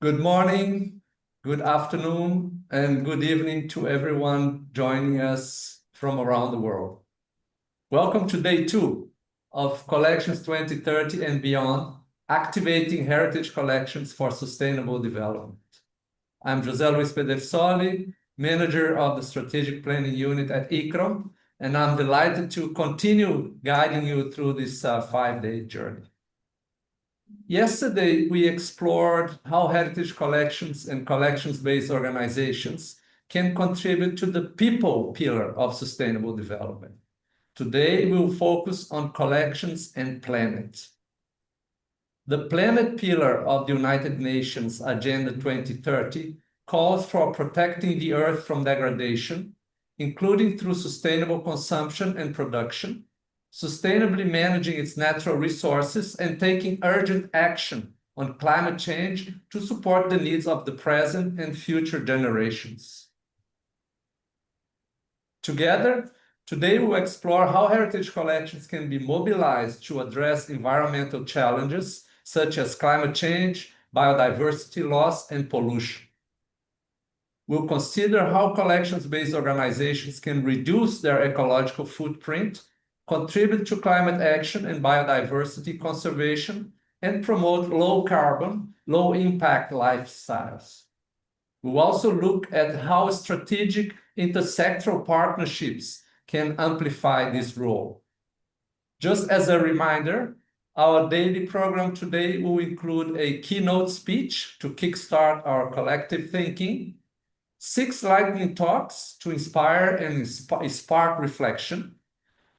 Good morning, good afternoon, and good evening to everyone joining us from around the world. Welcome to day 2 of Collections 2030 and Beyond, Activating Heritage Collections for Sustainable Development. I'm José Luis Pedersoli, Manager of the Strategic Planning Unit at ICROM, and I'm delighted to continue guiding you through this 5-day journey. Yesterday, we explored how heritage collections and collections-based organizations can contribute to the people pillar of sustainable development. Today, we'll focus on collections and planet. The planet pillar of the United Nations Agenda 2030 calls for protecting the Earth from degradation, including through sustainable consumption and production, sustainably managing its natural resources, and taking urgent action on climate change to support the needs of the present and future generations. Together, today we'll explore how heritage collections can be mobilized to address environmental challenges such as climate change, biodiversity loss, and pollution. We'll consider how collections-based organizations can reduce their ecological footprint, contribute to climate action and biodiversity conservation, and promote low-carbon, low-impact lifestyles. We'll also look at how strategic intersectoral partnerships can amplify this role. Just as a reminder, our daily program today will include a keynote speech to kickstart our collective thinking, 6 lightning talks to inspire and spark reflection,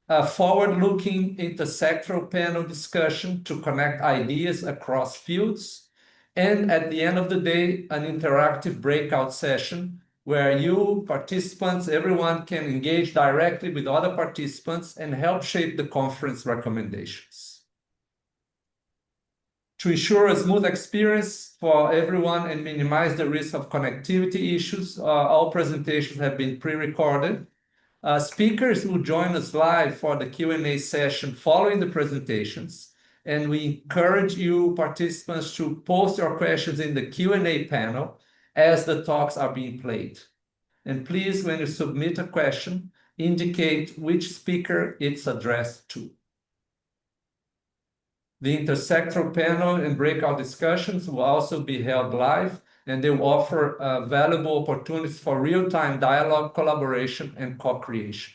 a forward-looking intersectoral panel discussion to connect ideas across fields, and at the end of the day, an interactive breakout session where you, participants, everyone can engage directly with other participants and help shape the conference recommendations. To ensure a smooth experience for everyone and minimize the risk of connectivity issues, all presentations have been pre-recorded. Speakers will join us live for the Q&A session following the presentations, and we encourage you participants to post your questions in the Q&A panel as the talks are being played. And please, when you submit a question, indicate which speaker it's addressed to. The intersectoral panel and breakout discussions will also be held live, and they will offer valuable opportunities for real-time dialogue, collaboration, and co-creation.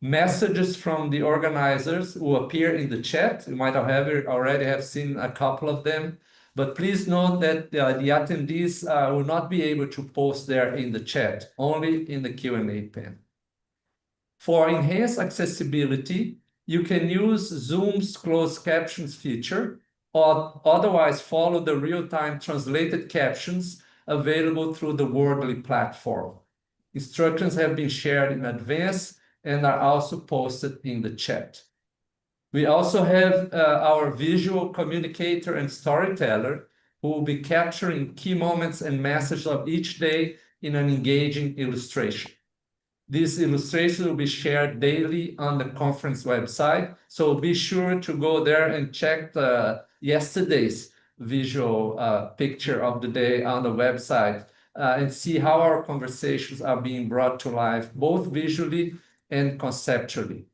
Messages from the organizers will appear in the chat. You might already have seen a couple of them, but please note that the attendees will not be able to post there in the chat, only in the Q&A panel. For enhanced accessibility, you can use Zoom's closed captions feature, or otherwise follow the real-time translated captions available through the Wordly platform. Instructions have been shared in advance and are also posted in the chat. We also have our visual communicator and storyteller who will be capturing key moments and messages of each day in an engaging illustration. These illustrations will be shared daily on the conference website, so be sure to go there and check yesterday's visual picture of the day on the website and see how our conversations are being brought to life, both visually and conceptually.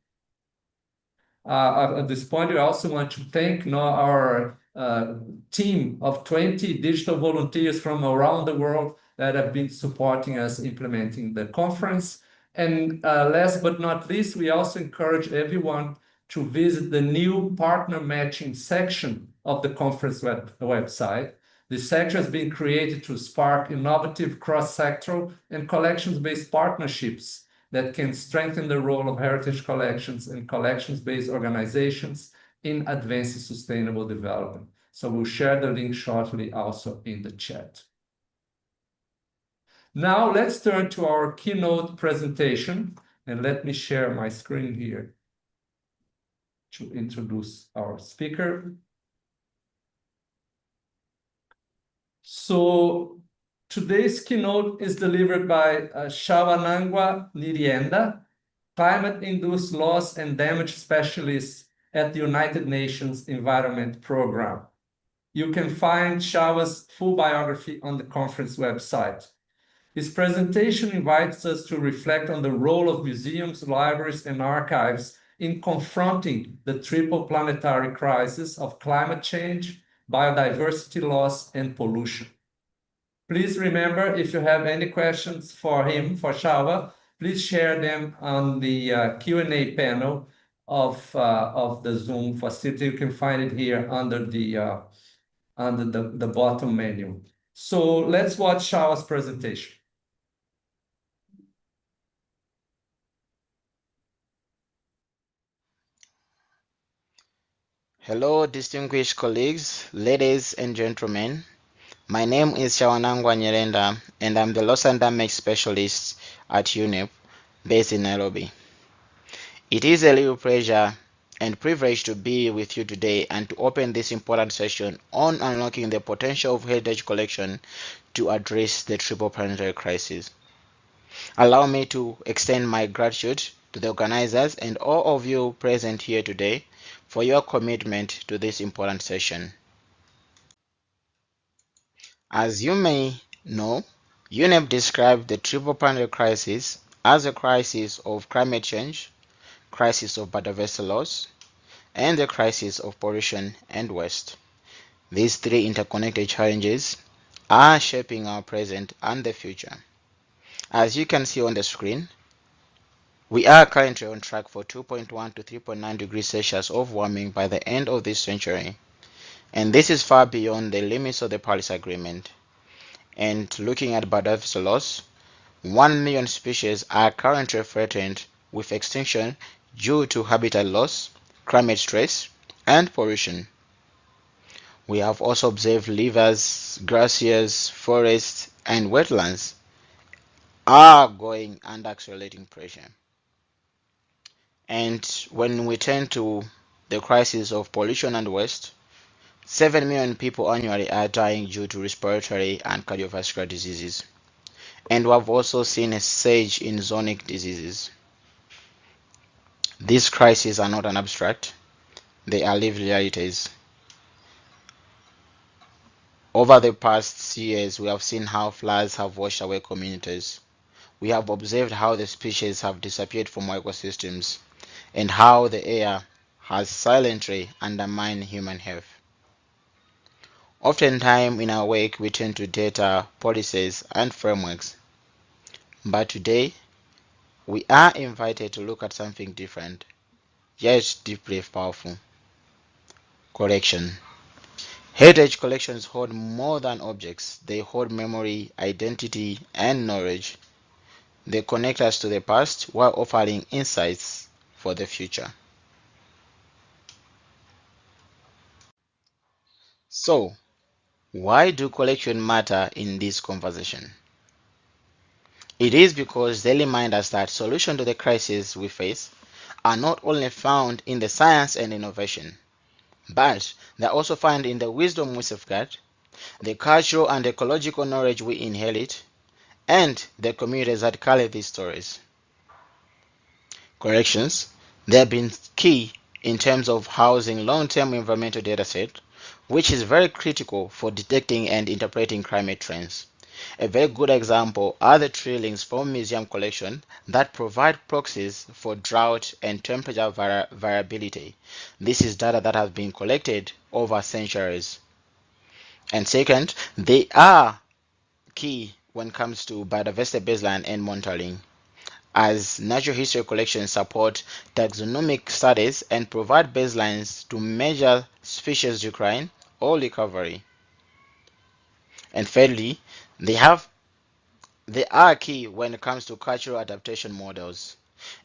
At this point, we also want to thank our team of 20 digital volunteers from around the world that have been supporting us implementing the conference. And last but not least, we also encourage everyone to visit the new partner matching section of the conference website. This section has been created to spark innovative cross-sectoral and collections-based partnerships that can strengthen the role of heritage collections and collections-based organizations in advancing sustainable development. So we'll share the link shortly also in the chat. Now let's turn to our keynote presentation, and let me share my screen here to introduce our speaker. So today's keynote is delivered by Shawanangwa Nirienda, climate-induced loss and damage specialist at the United Nations Environment Program. You can find Shawa's full biography on the conference website. His presentation invites us to reflect on the role of museums, libraries, and archives in confronting the triple planetary crisis of climate change, biodiversity loss, and pollution. Please remember, if you have any questions for him, for Shawa, please share them on the Q&A panel of the Zoom facility. You can find it here under the bottom menu. So let's watch Shawa's presentation. Hello, distinguished colleagues, ladies and gentlemen. My name is Shawanangwa Nyerenda, and I'm the loss and damage specialist at UNEP, based in Nairobi. It is a real pleasure and privilege to be with you today and to open this important session on unlocking the potential of heritage collection to address the triple planetary crisis. Allow me to extend my gratitude to the organizers and all of you present here today for your commitment to this important session. As you may know, UNEP described the triple planetary crisis as a crisis of climate change, crisis of biodiversity loss, and the crisis of pollution and waste. These three interconnected challenges are shaping our present and the future. As you can see on the screen, we are currently on track for 2.1 to 3.9 degrees Celsius of warming by the end of this century, and this is far beyond the limits of the Paris Agreement. And looking at biodiversity loss, 1 million species are currently threatened with extinction due to habitat loss, climate stress, and pollution. We have also observed rivers, glaciers, forests, and wetlands are going under accelerating pressure. And when we turn to the crisis of pollution and waste, 7 million people annually are dying due to respiratory and cardiovascular diseases. And we have also seen a surge in zoonotic diseases. These crises are not an abstract, they are lived realities. Over the past years, we have seen how floods have washed away communities. We have observed how the species have disappeared from our ecosystems and how the air has silently undermined human health. Oftentimes in our work, we turn to data, policies, and frameworks. But today, we are invited to look at something different, yet deeply powerful. Collection. Heritage collections hold more than objects. They hold memory, identity, and knowledge. They connect us to the past while offering insights for the future. So, why do collections matter in this conversation? It is because they remind us that solutions to the crises we face are not only found in the science and innovation, but they are also found in the wisdom we safeguard, the cultural and ecological knowledge we inherit, and the communities that carry these stories. Corrections. They have been key in terms of housing long-term environmental data set, which is very critical for detecting and interpreting climate trends. A very good example are the tree links from museum collection that provide proxies for drought and temperature variability. This is data that has been collected over centuries. And second, they are key when it comes to biodiversity baseline and monitoring, as natural history collections support taxonomic studies and provide baselines to measure species decline or recovery. And thirdly, they are key when it comes to cultural adaptation models.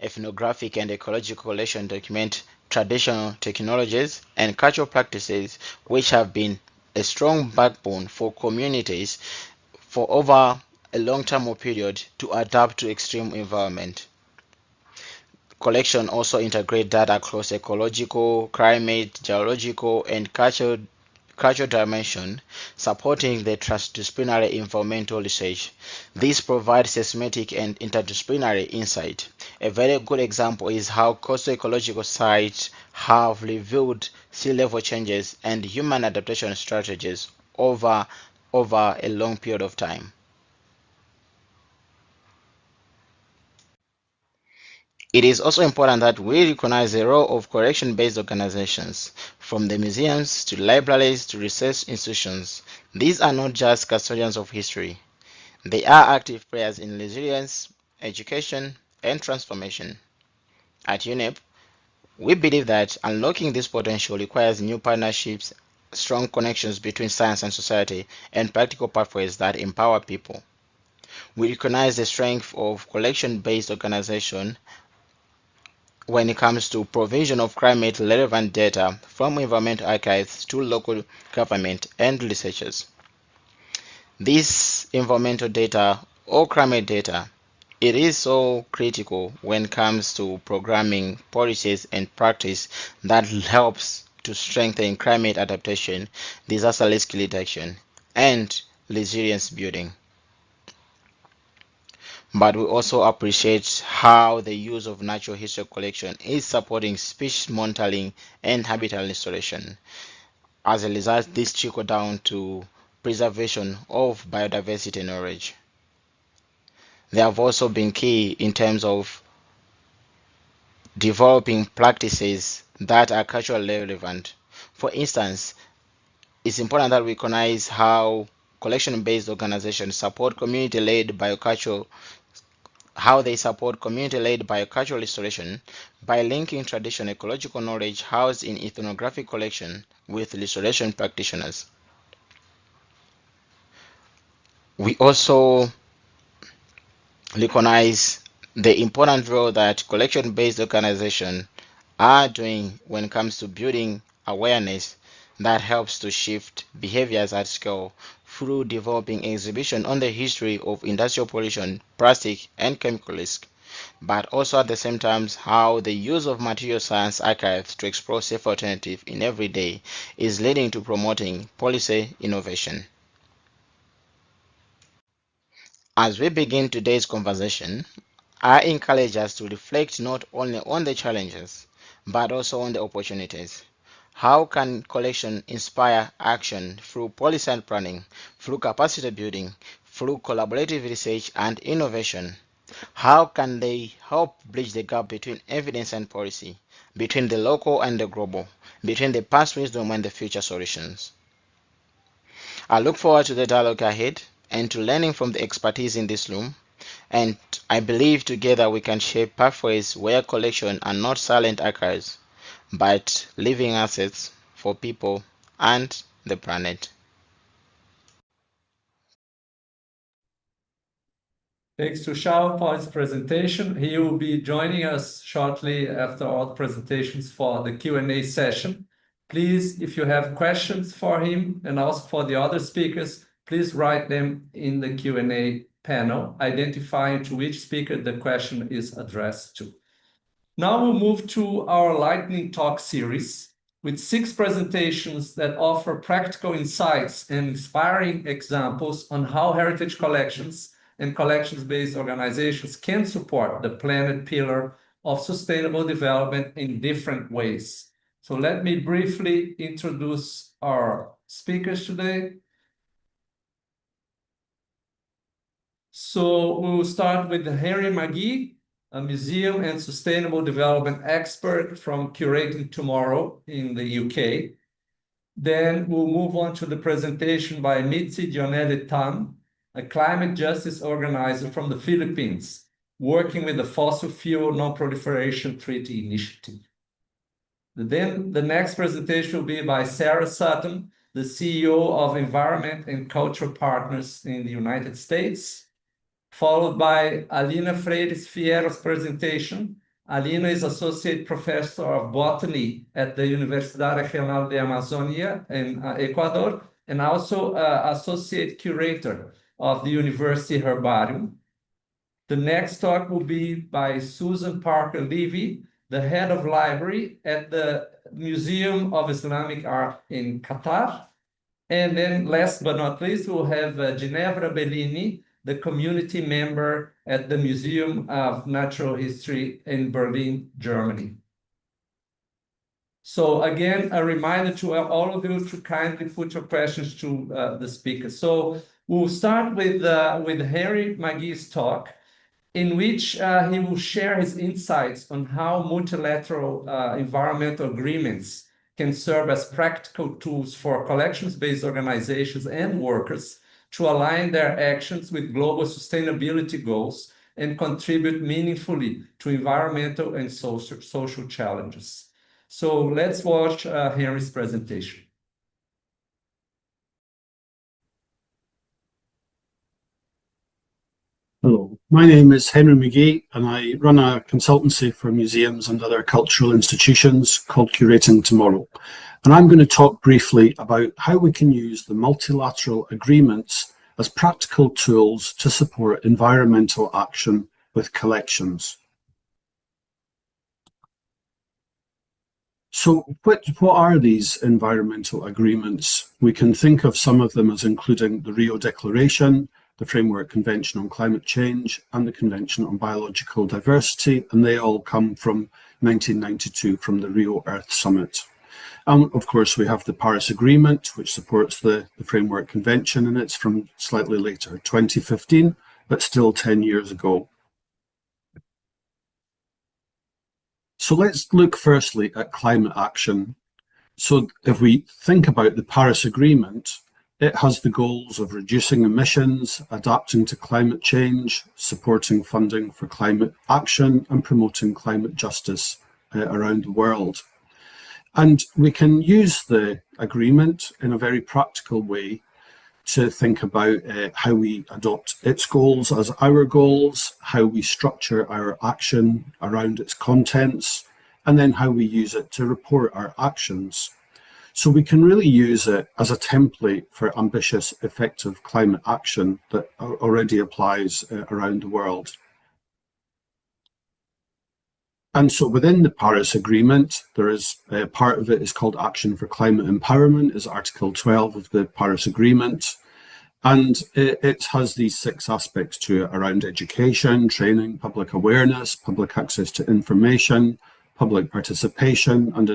Ethnographic and ecological collection document traditional technologies and cultural practices which have been a strong backbone for communities for over a long-term period to adapt to extreme environment. Collection also integrate data across ecological, climate, geological, and cultural dimension, supporting the transdisciplinary environmental research. This provides systematic and interdisciplinary insight. A very good example is how coastal ecological sites have revealed sea level changes and human adaptation strategies over a long period of time. It is also important that we recognize the role of collection-based organizations, from the museums to libraries to research institutions. These are not just custodians of history. They are active players in resilience, education, and transformation. At UNEP, we believe that unlocking this potential requires new partnerships, strong connections between science and society, and practical pathways that empower people. We recognize the strength of collection-based organization when it comes to provision of climate-relevant data from environmental archives to local government and researchers. This environmental data or climate data, it is so critical when it comes to programming policies and practice that helps to strengthen climate adaptation, disaster risk reduction, and resilience building. But we also appreciate how the use of natural history collection is supporting species monitoring and habitat restoration. As a result, this trickle down to preservation of biodiversity knowledge. They have also been key in terms of developing practices that are culturally relevant. For instance, it's important that we recognize how collection-based organizations support community-led biocultural how they support community-led biocultural restoration by linking traditional ecological knowledge housed in ethnographic collection with restoration practitioners. We also recognize the important role that collection-based organizations are doing when it comes to building awareness that helps to shift behaviors at scale through developing exhibition on the history of industrial pollution, plastic, and chemical risk, but also at the same time how the use of material science archives to explore safe alternatives in every day is leading to promoting policy innovation. As we begin today's conversation, I encourage us to reflect not only on the challenges, but also on the opportunities. How can collection inspire action through policy and planning, through capacity building, through collaborative research and innovation? How can they help bridge the gap between evidence and policy, between the local and the global, between the past wisdom and the future solutions? I look forward to the dialogue ahead and to learning from the expertise in this room. And I believe together we can shape pathways where collection are not silent archives, but living assets for people and the planet. Thanks to Shao for his presentation. He will be joining us shortly after all the presentations for the Q&A session. Please, if you have questions for him and also for the other speakers, please write them in the Q&A panel, identifying to which speaker the question is addressed to. Now we'll move to our lightning talk series with 6 presentations that offer practical insights and inspiring examples on how heritage collections and collections-based organizations can support the planet pillar of sustainable development in different ways. So let me briefly introduce our speakers today. So we'll start with Henry McGee, a museum and sustainable development expert from Curating Tomorrow in the UK. Then we'll move on to the presentation by Mitzi Dionelli Tan, a climate justice organizer from the Philippines, working with the Fossil Fuel Non-Proliferation Treaty Initiative. Then the next presentation will be by Sarah Sutton, the CEO of Environment and Culture Partners in the United States, followed by Alina Freires Fierro's presentation. Alina is Associate Professor of Botany at the Universidad Regional de Amazonia in Ecuador, and also Associate Curator of the University Herbarium. The next talk will be by Susan Parker Levy, the Head of Library at the Museum of Islamic Art in Qatar. And then last but not least, we'll have Ginevra Bellini, the community member at the Museum of Natural History in Berlin, Germany. So again, a reminder to all of you to kindly put your questions to the speaker. So we'll start with Henry McGee's talk, in which he will share his insights on how multilateral environmental agreements can serve as practical tools for collections-based organizations and workers to align their actions with global sustainability goals and contribute meaningfully to environmental and social challenges. So let's watch Henry's presentation. Hello, my name is Henry McGee and I run a consultancy for museums and other cultural institutions called Curating Tomorrow. And I'm going to talk briefly about how we can use the multilateral agreements as practical tools to support environmental action with collections. So what are these environmental agreements? We can think of some of them as including the Rio Declaration, the Framework Convention on Climate Change, and the Convention on Biological Diversity, and they all come from 1992 from the Rio Earth Summit. And of course, we have the Paris Agreement, which supports the Framework Convention, and it's from slightly later, 2015, but still 10 years ago. So let's look firstly at climate action. So if we think about the Paris Agreement, it has the goals of reducing emissions, adapting to climate change, supporting funding for climate action, and promoting climate justice around the world. And we can use the agreement in a very practical way to think about how we adopt its goals as our goals, how we structure our action around its contents, and then how we use it to report our actions. So we can really use it as a template for ambitious, effective climate action that already applies around the world. And so within the Paris Agreement, there is part of it is called Action for Climate Empowerment, is Article 12 of the Paris Agreement. And it has these 6 aspects to it around education, training, public awareness, public access to information, public participation, and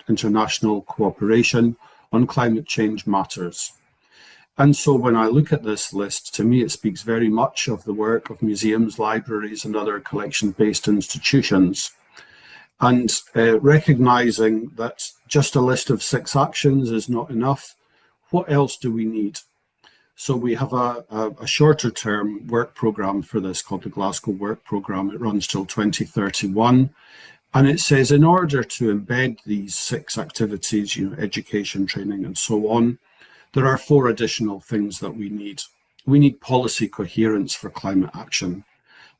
international cooperation on climate change matters. And so when I look at this list, to me, it speaks very much of the work of museums, libraries, and other collection-based institutions. And recognizing that just a list of 6 actions is not enough, what else do we need? So we have a shorter term work programme for this called the Glasgow Work Programme. It runs till 2031. And it says in order to embed these 6 activities, education, training, and so on, there are 4 additional things that we need. We need policy coherence for climate action,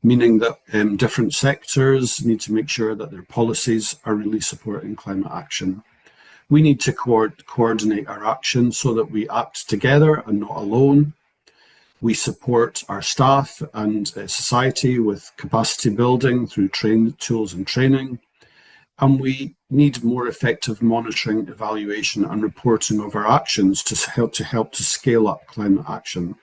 meaning that different sectors need to make sure that their policies are really supporting climate action. We need to coordinate our action so that we act together and not alone. We support our staff and society with capacity building through tools and training. And we need more effective monitoring, evaluation, and reporting of our actions to help to scale up climate action.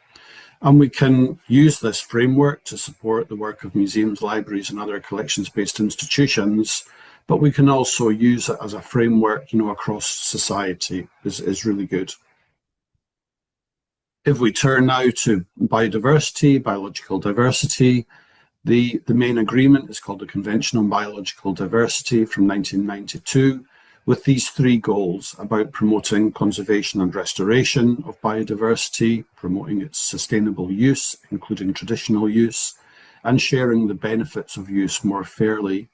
And we can use this framework to support the work of museums, libraries, and other collections-based institutions, but we can also use it as a framework, across society is really good. If we turn now to biodiversity, biological diversity, the main agreement is called the Convention on Biological Diversity from 1992, with these 3 goals about promoting conservation and restoration of biodiversity, promoting its sustainable use, including traditional use, and sharing the benefits of use more fairly.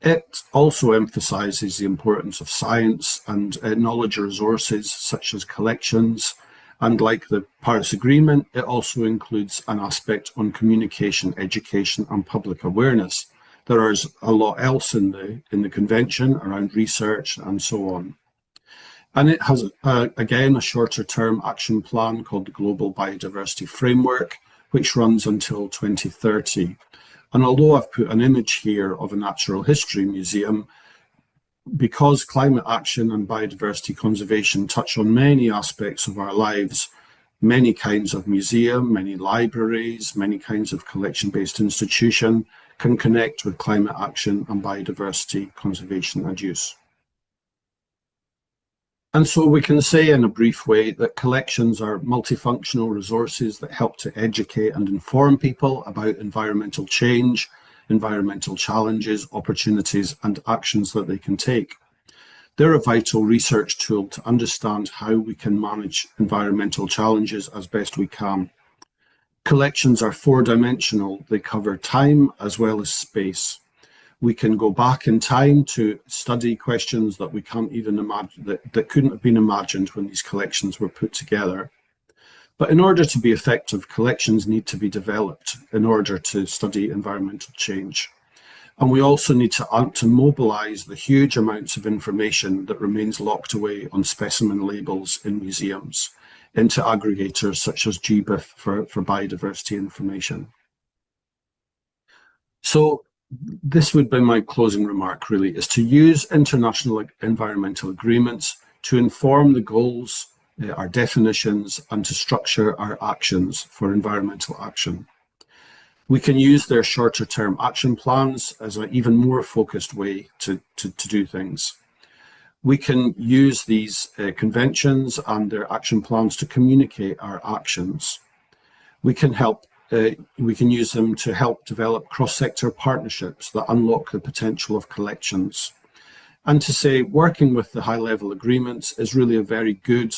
It also emphasizes the importance of science and knowledge resources such as collections. And like the Paris Agreement, it also includes an aspect on communication, education, and public awareness. There is a lot else in the convention around research and so on. And it has, again, a shorter term action plan called the Global Biodiversity Framework, which runs until 2030. And although I've put an image here of a natural history museum, because climate action and biodiversity conservation touch on many aspects of our lives, many kinds of museum, many libraries, many kinds of collection-based institution can connect with climate action and biodiversity conservation and use. And so we can say in a brief way that collections are multifunctional resources that help to educate and inform people about environmental change, environmental challenges, opportunities, and actions that they can take. They're a vital research tool to understand how we can manage environmental challenges as best we can. Collections are four-dimensional. They cover time as well as space. We can go back in time to study questions that we can't even imagine, that couldn't have been imagined when these collections were put together. But in order to be effective, collections need to be developed in order to study environmental change. And we also need to mobilize the huge amounts of information that remains locked away on specimen labels in museums into aggregators such as GBIF for biodiversity information. So this would be my closing remark, really, is to use international environmental agreements to inform the goals, our definitions, and to structure our actions for environmental action. We can use their shorter term action plans as an even more focused way to do things. We can use these conventions and their action plans to communicate our actions. We can use them to help develop cross-sector partnerships that unlock the potential of collections. And to say working with the high-level agreements is really a very good,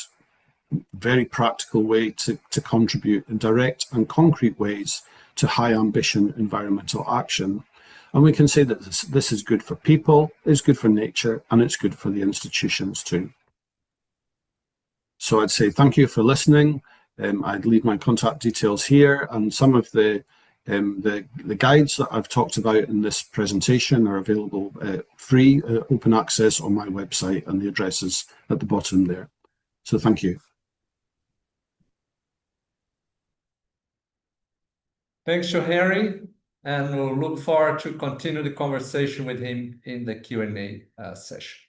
very practical way to contribute in direct and concrete ways to high ambition environmental action. And we can say that this is good for people, it's good for nature, and it's good for the institutions too. So I'd say thank you for listening. I'd leave my contact details here, and some of the guides that I've talked about in this presentation are available free, open access on my website, and the address is at the bottom there. So thank you. Thanks to Henry, and we'll look forward to continue the conversation with him in the Q&A session.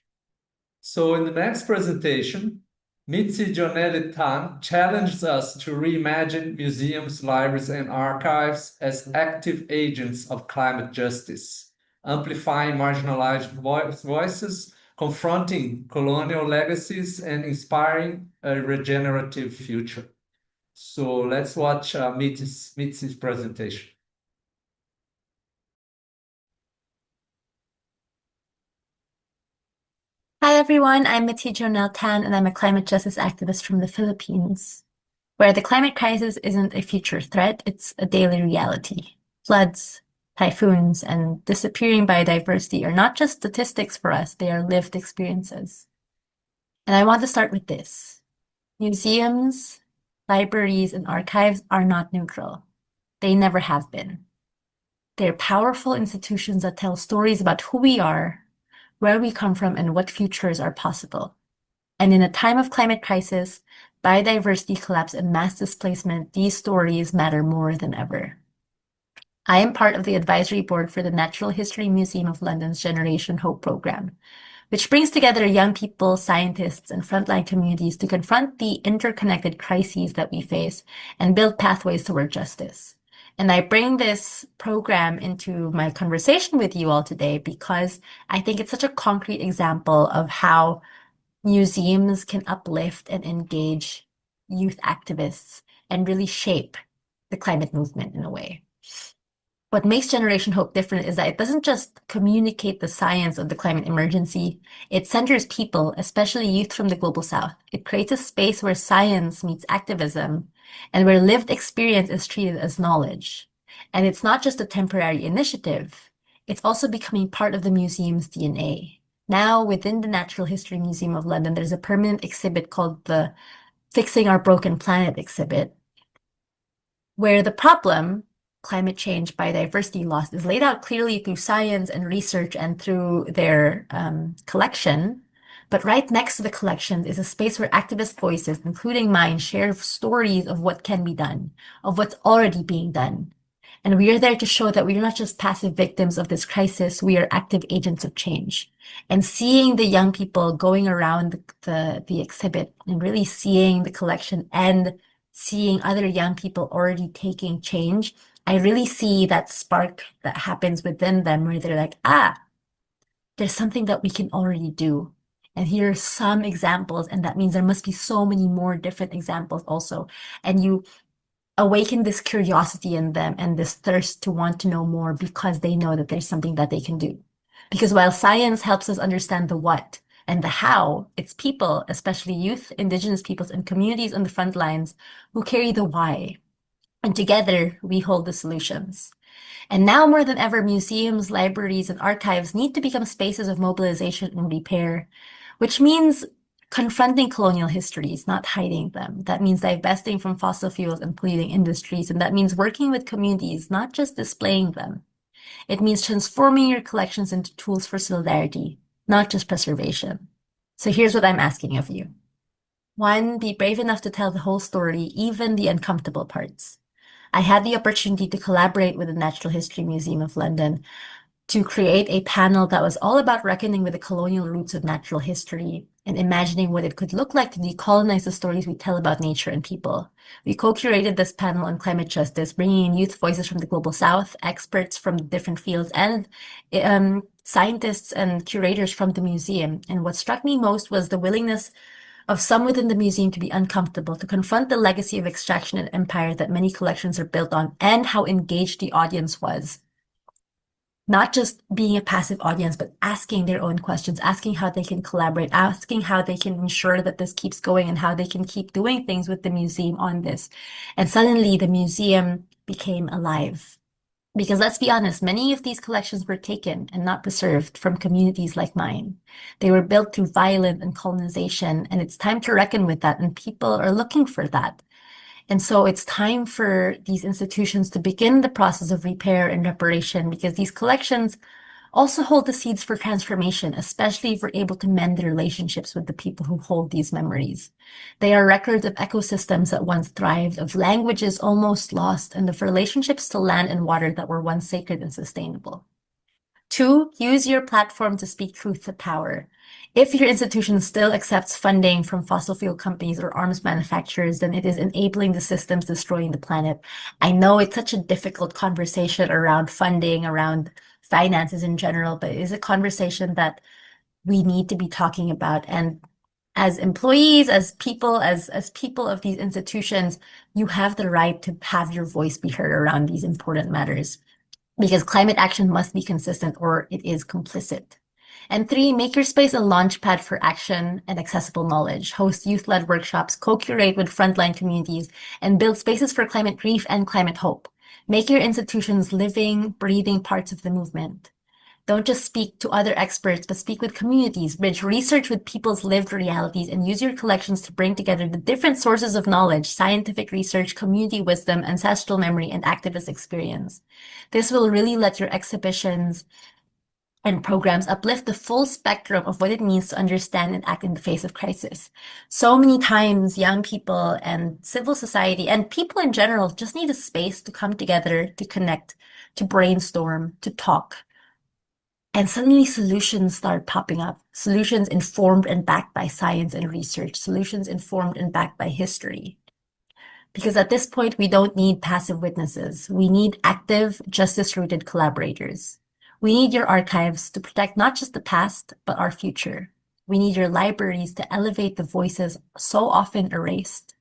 So in the next presentation, Mitzi Jonelli Tan challenges us to reimagine museums, libraries, and archives as active agents of climate justice, amplifying marginalized voices, confronting colonial legacies, and inspiring a regenerative future. So let's watch Mitzi's presentation. Hi everyone, I'm Mitzi Jonel Tan, and I'm a climate justice activist from the Philippines, where the climate crisis isn't a future threat, it's a daily reality. Floods, typhoons, and disappearing biodiversity are not just statistics for us, they are lived experiences. And I want to start with this. Museums, libraries, and archives are not neutral. They never have been. They're powerful institutions that tell stories about who we are, where we come from, and what futures are possible. And in a time of climate crisis, biodiversity collapse, and mass displacement, these stories matter more than ever. I am part of the advisory board for the Natural History Museum of London's Generation Hope program, which brings together young people, scientists, and frontline communities to confront the interconnected crises that we face and build pathways toward justice. And I bring this program into my conversation with you all today because I think it's such a concrete example of how museums can uplift and engage youth activists and really shape the climate movement in a way. What makes Generation Hope different is that it doesn't just communicate the science of the climate emergency, it centers people, especially youth from the Global South. It creates a space where science meets activism and where lived experience is treated as knowledge. And it's not just a temporary initiative, it's also becoming part of the museum's DNA. Now, within the Natural History Museum of London, there's a permanent exhibit called the Fixing Our Broken Planet exhibit, where the problem, climate change, biodiversity loss, is laid out clearly through science and research and through their collection. But right next to the collection is a space where activist voices, including mine, share stories of what can be done, of what's already being done. And we are there to show that we are not just passive victims of this crisis, we are active agents of change. And seeing the young people going around the exhibit and really seeing the collection and seeing other young people already taking change, I really see that spark that happens within them where they're like, there's something that we can already do. And here are some examples, and that means there must be so many more different examples also. And you awaken this curiosity in them and this thirst to want to know more because they know that there's something that they can do. Because while science helps us understand the what and the how, it's people, especially youth, indigenous peoples, and communities on the front lines who carry the why. And together, we hold the solutions. And now more than ever, museums, libraries, and archives need to become spaces of mobilization and repair, which means confronting colonial histories, not hiding them. That means divesting from fossil fuels and polluting industries, and that means working with communities, not just displaying them. It means transforming your collections into tools for solidarity, not just preservation. So here's what I'm asking of you. 1, be brave enough to tell the whole story, even the uncomfortable parts. I had the opportunity to collaborate with the Natural History Museum of London to create a panel that was all about reckoning with the colonial roots of natural history and imagining what it could look like to decolonize the stories we tell about nature and people. We co-curated this panel on climate justice, bringing in youth voices from the Global South, experts from different fields, and scientists and curators from the museum. And what struck me most was the willingness of some within the museum to be uncomfortable, to confront the legacy of extraction and empire that many collections are built on, and how engaged the audience was. Not just being a passive audience, but asking their own questions, asking how they can collaborate, asking how they can ensure that this keeps going and how they can keep doing things with the museum on this. And suddenly the museum became alive. Because let's be honest, many of these collections were taken and not preserved from communities like mine. They were built through violence and colonization, and it's time to reckon with that, and people are looking for that. And so it's time for these institutions to begin the process of repair and reparation, because these collections also hold the seeds for transformation, especially if we're able to mend the relationships with the people who hold these memories. They are records of ecosystems that once thrived, of languages almost lost, and of relationships to land and water that were once sacred and sustainable. 2, use your platform to speak truth to power. If your institution still accepts funding from fossil fuel companies or arms manufacturers, then it is enabling the systems destroying the planet. I know it's such a difficult conversation around funding, around finances in general, but it is a conversation that we need to be talking about. And as employees, as people of these institutions, you have the right to have your voice be heard around these important matters, because climate action must be consistent or it is complicit. And 3, make your space a launchpad for action and accessible knowledge. Host youth-led workshops, co-curate with frontline communities, and build spaces for climate grief and climate hope. Make your institutions living, breathing parts of the movement. Don't just speak to other experts, but speak with communities, bridge research with people's lived realities, and use your collections to bring together the different sources of knowledge, scientific research, community wisdom, ancestral memory, and activist experience. This will really let your exhibitions and programs uplift the full spectrum of what it means to understand and act in the face of crisis. So many times, young people and civil society and people in general just need a space to come together, to connect, to brainstorm, to talk. And suddenly solutions start popping up, solutions informed and backed by science and research, solutions informed and backed by history. Because at this point, we don't need passive witnesses. We need active, justice-rooted collaborators. We need your archives to protect not just the past, but our future. We need your libraries to elevate the voices so often erased.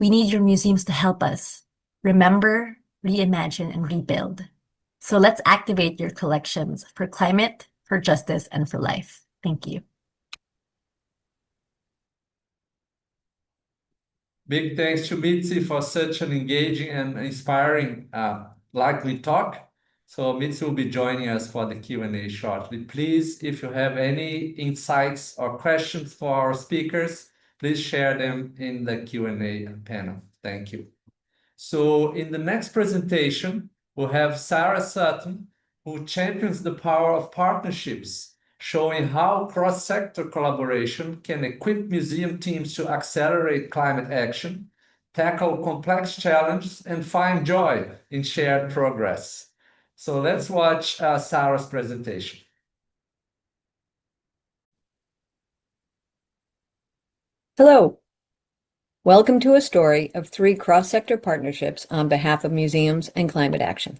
We need your museums to help us remember, reimagine, and rebuild. So let's activate your collections for climate, for justice, and for life. Thank you. Big thanks to Mitzi for such an engaging and inspiring lively talk. So Mitzi will be joining us for the Q&A shortly. Please, if you have any insights or questions for our speakers, please share them in the Q&A panel. Thank you. So in the next presentation, we'll have Sarah Sutton, who champions the power of partnerships, showing how cross-sector collaboration can equip museum teams to accelerate climate action, tackle complex challenges, and find joy in shared progress. So let's watch Sarah's presentation. Hello. Welcome to a story of 3 cross-sector partnerships on behalf of museums and climate action.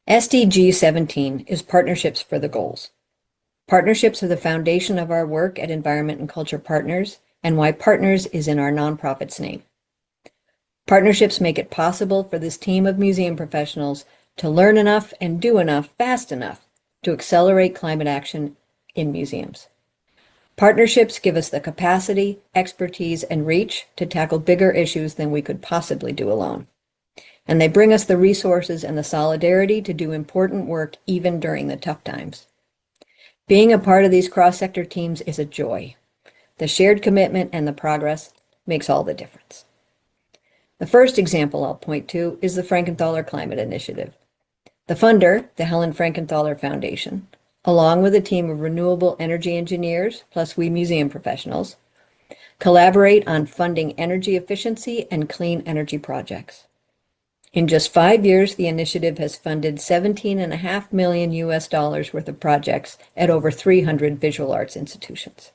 SDG 17 is Partnerships for the Goals. Partnerships are the foundation of our work at Environment and Culture Partners, and why Partners is in our nonprofit's name. Partnerships make it possible for this team of museum professionals to learn enough and do enough fast enough to accelerate climate action in museums. Partnerships give us the capacity, expertise, and reach to tackle bigger issues than we could possibly do alone. And they bring us the resources and the solidarity to do important work even during the tough times. Being a part of these cross-sector teams is a joy. The shared commitment and the progress makes all the difference. The first example I'll point to is the Frankenthaler Climate Initiative. The funder, the Helen Frankenthaler Foundation, along with a team of renewable energy engineers, plus we museum professionals, collaborate on funding energy efficiency and clean energy projects. In just 5 years, the initiative has funded $17.5 million worth of projects at over 300 visual arts institutions.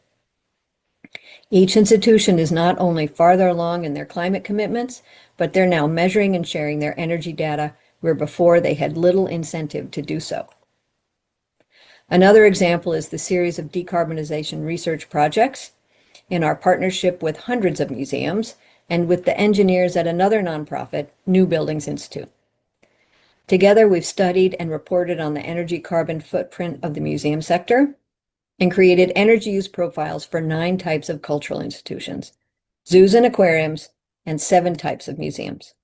Each institution is not only farther along in their climate commitments, but they're now measuring and sharing their energy data where before they had little incentive to do so. Another example is the series of decarbonization research projects in our partnership with hundreds of museums and with the engineers at another nonprofit, New Buildings Institute. Together, we've studied and reported on the energy carbon footprint of the museum sector and created energy use profiles for 9 types of cultural institutions, zoos and aquariums, and 7 types of museums.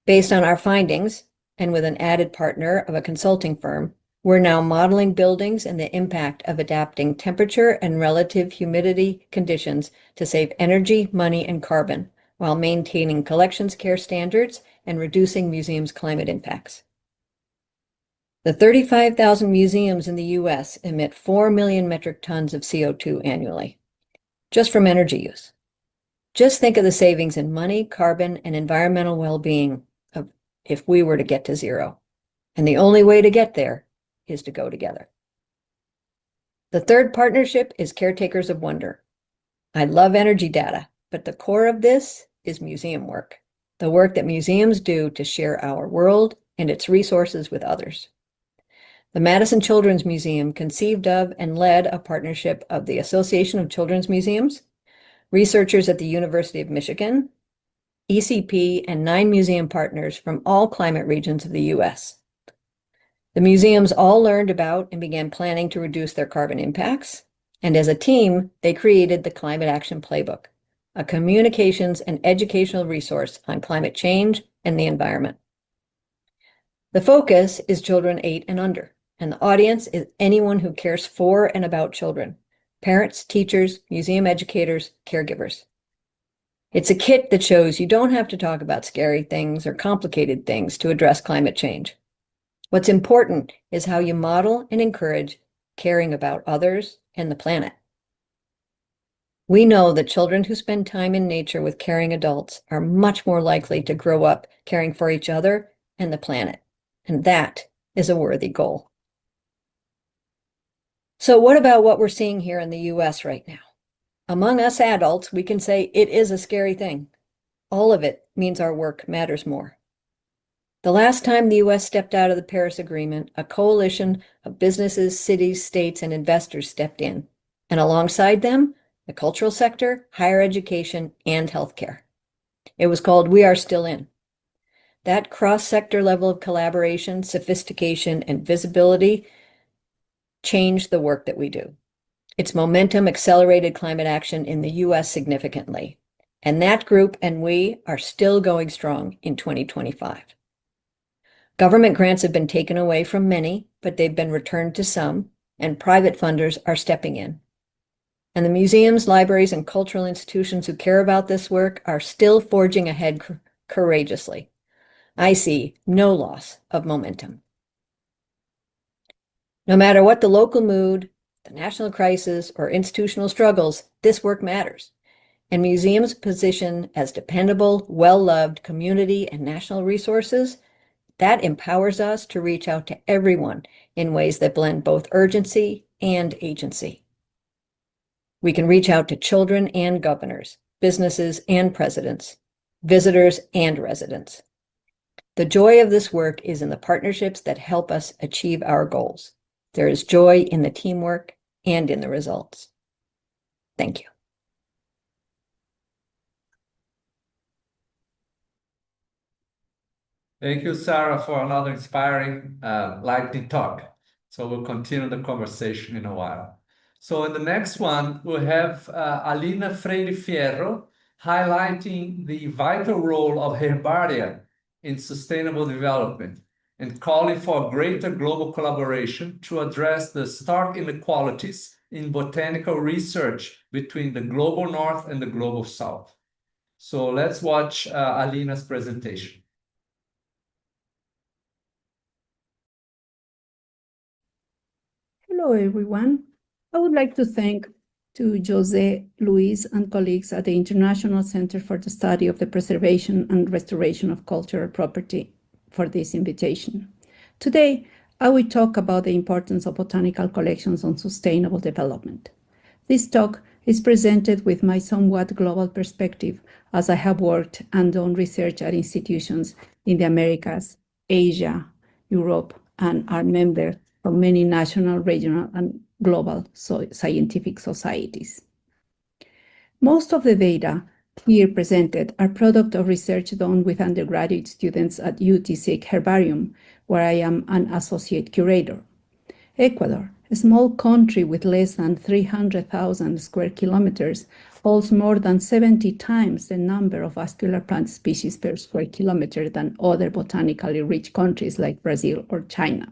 Based on our findings, and with an added partner of a consulting firm, we're now modeling buildings and the impact of adapting temperature and relative humidity conditions to save energy, money, and carbon, while maintaining collections care standards and reducing museums' climate impacts. The 35,000 museums in the US emit 4 million metric tons of CO2 annually, just from energy use. Just think of the savings in money, carbon, and environmental well-being if we were to get to zero. And the only way to get there is to go together. The third partnership is Caretakers of Wonder. I love energy data, but the core of this is museum work, the work that museums do to share our world and its resources with others. The Madison Children's Museum conceived of and led a partnership of the Association of Children's Museums, researchers at the University of Michigan, ECP, and 9 museum partners from all climate regions of the US. The museums all learned about and began planning to reduce their carbon impacts, and as a team, they created the Climate Action Playbook, a communications and educational resource on climate change and the environment. The focus is children 8 and under, and the audience is anyone who cares for and about children, parents, teachers, museum educators, caregivers. It's a kit that shows you don't have to talk about scary things or complicated things to address climate change. What's important is how you model and encourage caring about others and the planet. We know that children who spend time in nature with caring adults are much more likely to grow up caring for each other and the planet, and that is a worthy goal. So what about what we're seeing here in the US right now? Among us adults, we can say it is a scary thing. All of it means our work matters more. The last time the US stepped out of the Paris Agreement, a coalition of businesses, cities, states, and investors stepped in, and alongside them, the cultural sector, higher education, and healthcare. It was called We Are Still In. That cross-sector level of collaboration, sophistication, and visibility changed the work that we do. Its momentum accelerated climate action in the US significantly, and that group and we are still going strong in 2025. Government grants have been taken away from many, but they've been returned to some, and private funders are stepping in. And the museums, libraries, and cultural institutions who care about this work are still forging ahead courageously. I see no loss of momentum. No matter what the local mood, the national crisis, or institutional struggles, this work matters. And museums' position as dependable, well-loved community and national resources, that empowers us to reach out to everyone in ways that blend both urgency and agency. We can reach out to children and governors, businesses and presidents, visitors and residents. The joy of this work is in the partnerships that help us achieve our goals. There is joy in the teamwork and in the results. Thank you. Thank you, Sarah, for another inspiring lightning talk. So we'll continue the conversation in a while. So in the next one, we'll have Alina Freire Fierro highlighting the vital role of herbaria in sustainable development and calling for greater global collaboration to address the stark inequalities in botanical research between the global north and the global south. So let's watch Alina's presentation. Hello, everyone. I would like to thank Jose Luis and colleagues at the International Center for the Study of the Preservation and Restoration of Cultural Property for this invitation. Today, I will talk about the importance of botanical collections on sustainable development. This talk is presented with my somewhat global perspective, as I have worked and done research at institutions in the Americas, Asia, Europe, and are members of many national, regional, and global scientific societies. Most of the data here presented are product of research done with undergraduate students at UTSIC Herbarium, where I am an associate curator. Ecuador, a small country with less than 300,000 square kilometers, holds more than 70 times the number of vascular plant species per square kilometer than other botanically rich countries like Brazil or China.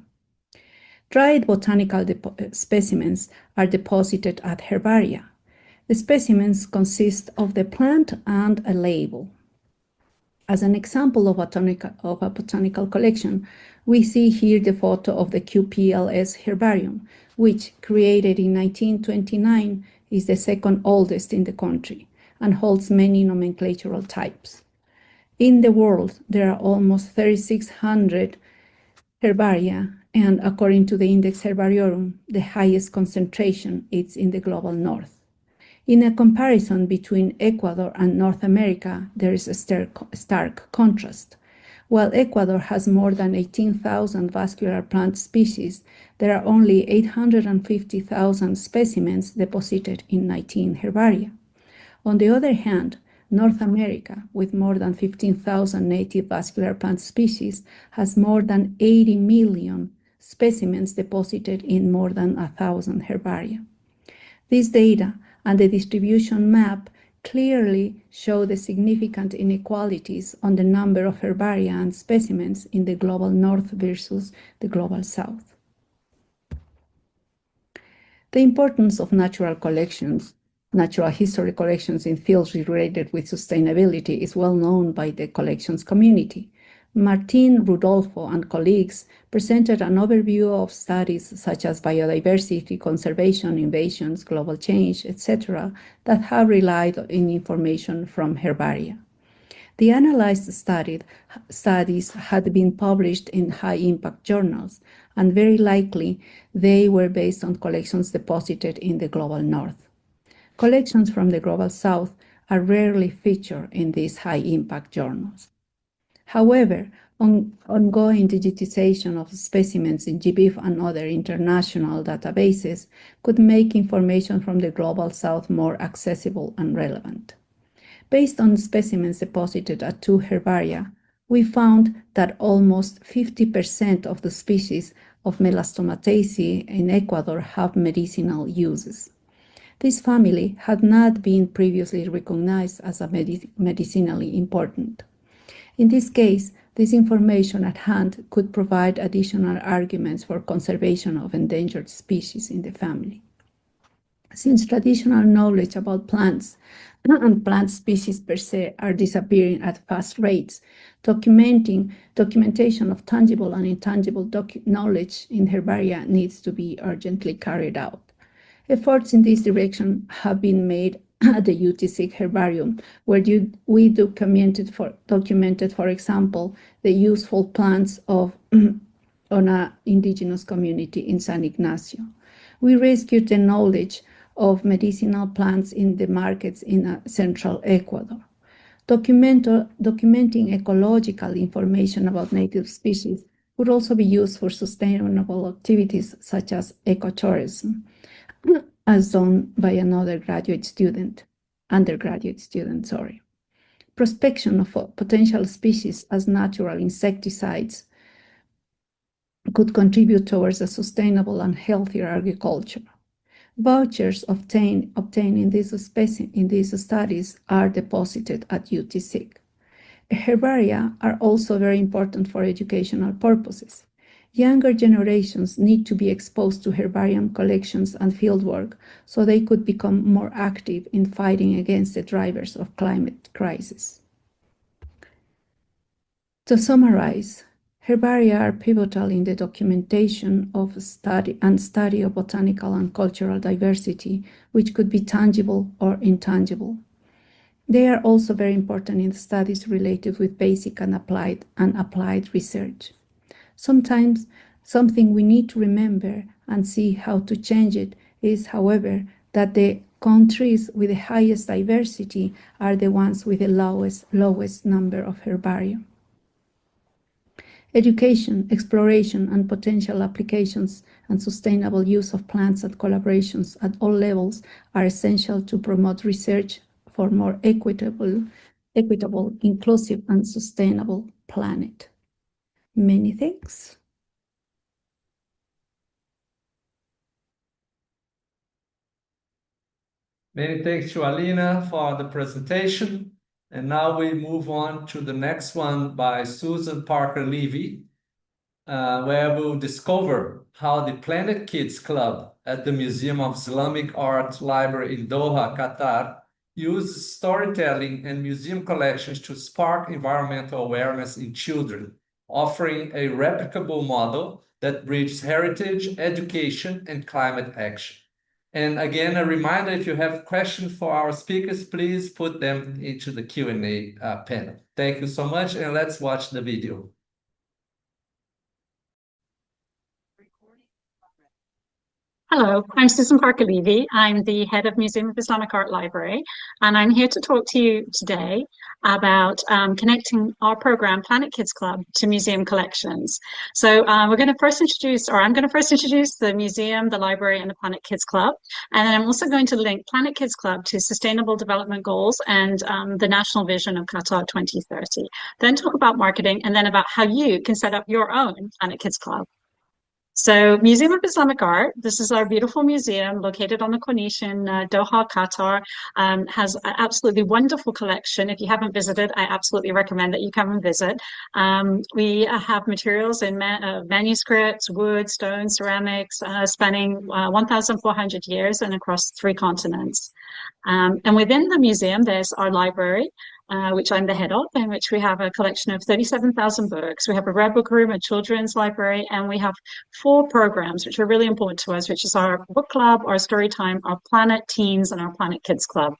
Dried botanical specimens are deposited at herbaria. The specimens consist of the plant and a label. As an example of a botanical collection, we see here the photo of the QPLS herbarium, which, created in 1929, is the second oldest in the country and holds many nomenclatural types. In the world, there are almost 3,600 herbaria, and according to the Index Herbariorum, the highest concentration is in the global north. In a comparison between Ecuador and North America, there is a stark contrast. While Ecuador has more than 18,000 vascular plant species, there are only 850,000 specimens deposited in 19 herbaria. On the other hand, North America, with more than 15,000 native vascular plant species, has more than 80 million specimens deposited in more than 1,000 herbaria. This data and the distribution map clearly show the significant inequalities on the number of herbaria and specimens in the global north versus the global south. The importance of natural collections, natural history collections in fields related with sustainability is well known by the collections community. Martin Rudolfo and colleagues presented an overview of studies such as biodiversity, conservation, invasions, global change, etc., that have relied on information from herbaria. The analyzed studies had been published in high-impact journals, and very likely they were based on collections deposited in the global north. Collections from the global south are rarely featured in these high-impact journals. However, ongoing digitization of specimens in GBIF and other international databases could make information from the global south more accessible and relevant. Based on specimens deposited at 2 herbaria, we found that almost 50% of the species of Melastomataceae in Ecuador have medicinal uses. This family had not been previously recognized as medicinally important. In this case, this information at hand could provide additional arguments for conservation of endangered species in the family. Since traditional knowledge about plants and plant species per se are disappearing at fast rates, documentation of tangible and intangible knowledge in herbaria needs to be urgently carried out. Efforts in this direction have been made at the UTSIC Herbarium, where we documented, for example, the useful plants of on an indigenous community in San Ignacio. We rescued the knowledge of medicinal plants in the markets in central Ecuador. Documenting ecological information about native species could also be used for sustainable activities such as ecotourism, as done by another undergraduate student, sorry. Prospection of potential species as natural insecticides could contribute towards a sustainable and healthier agriculture. Vouchers obtained in these studies are deposited at UTSIC. Herbaria are also very important for educational purposes. Younger generations need to be exposed to herbarium collections and fieldwork so they could become more active in fighting against the drivers of climate crisis. To summarize, herbaria are pivotal in the documentation of study of botanical and cultural diversity, which could be tangible or intangible. They are also very important in studies related with basic and applied research. Sometimes something we need to remember and see how to change it is, however, that the countries with the highest diversity are the ones with the lowest number of herbarium. Education, exploration, and potential applications and sustainable use of plants and collaborations at all levels are essential to promote research for more equitable, inclusive, and sustainable planet. Many thanks. Many thanks to Alina for the presentation. And now we move on to the next one by Susan Parker Levy, where we'll discover how the Planet Kids Club at the Museum of Islamic Art Library in Doha, Qatar, uses storytelling and museum collections to spark environmental awareness in children, offering a replicable model that bridges heritage, education, and climate action. And again, a reminder, if you have questions for our speakers, please put them into the Q&A panel. Thank you so much, and let's watch the video. Hello, I'm Susan Parker Levy. I'm the head of Museum of Islamic Art Library, and I'm here to talk to you today about connecting our program, Planet Kids Club, to museum collections. So I'm going to first introduce the museum, the library, and the Planet Kids Club. And then I'm also going to link Planet Kids Club to Sustainable Development Goals and the National Vision of Qatar 2030. Then talk about marketing, and then about how you can set up your own Planet Kids Club. So Museum of Islamic Art, this is our beautiful museum located on the Corniche in Doha, Qatar, has an absolutely wonderful collection. If you haven't visited, I absolutely recommend that you come and visit. We have materials in manuscripts, wood, stone, ceramics, spanning 1,400 years and across 3 continents. And within the museum, there's our library, which I'm the head of, in which we have a collection of 37,000 books. We have a rare book room, a children's library, and we have 4 programs which are really important to us, which is our book club, our story time, our Planet Teens, and our Planet Kids Club.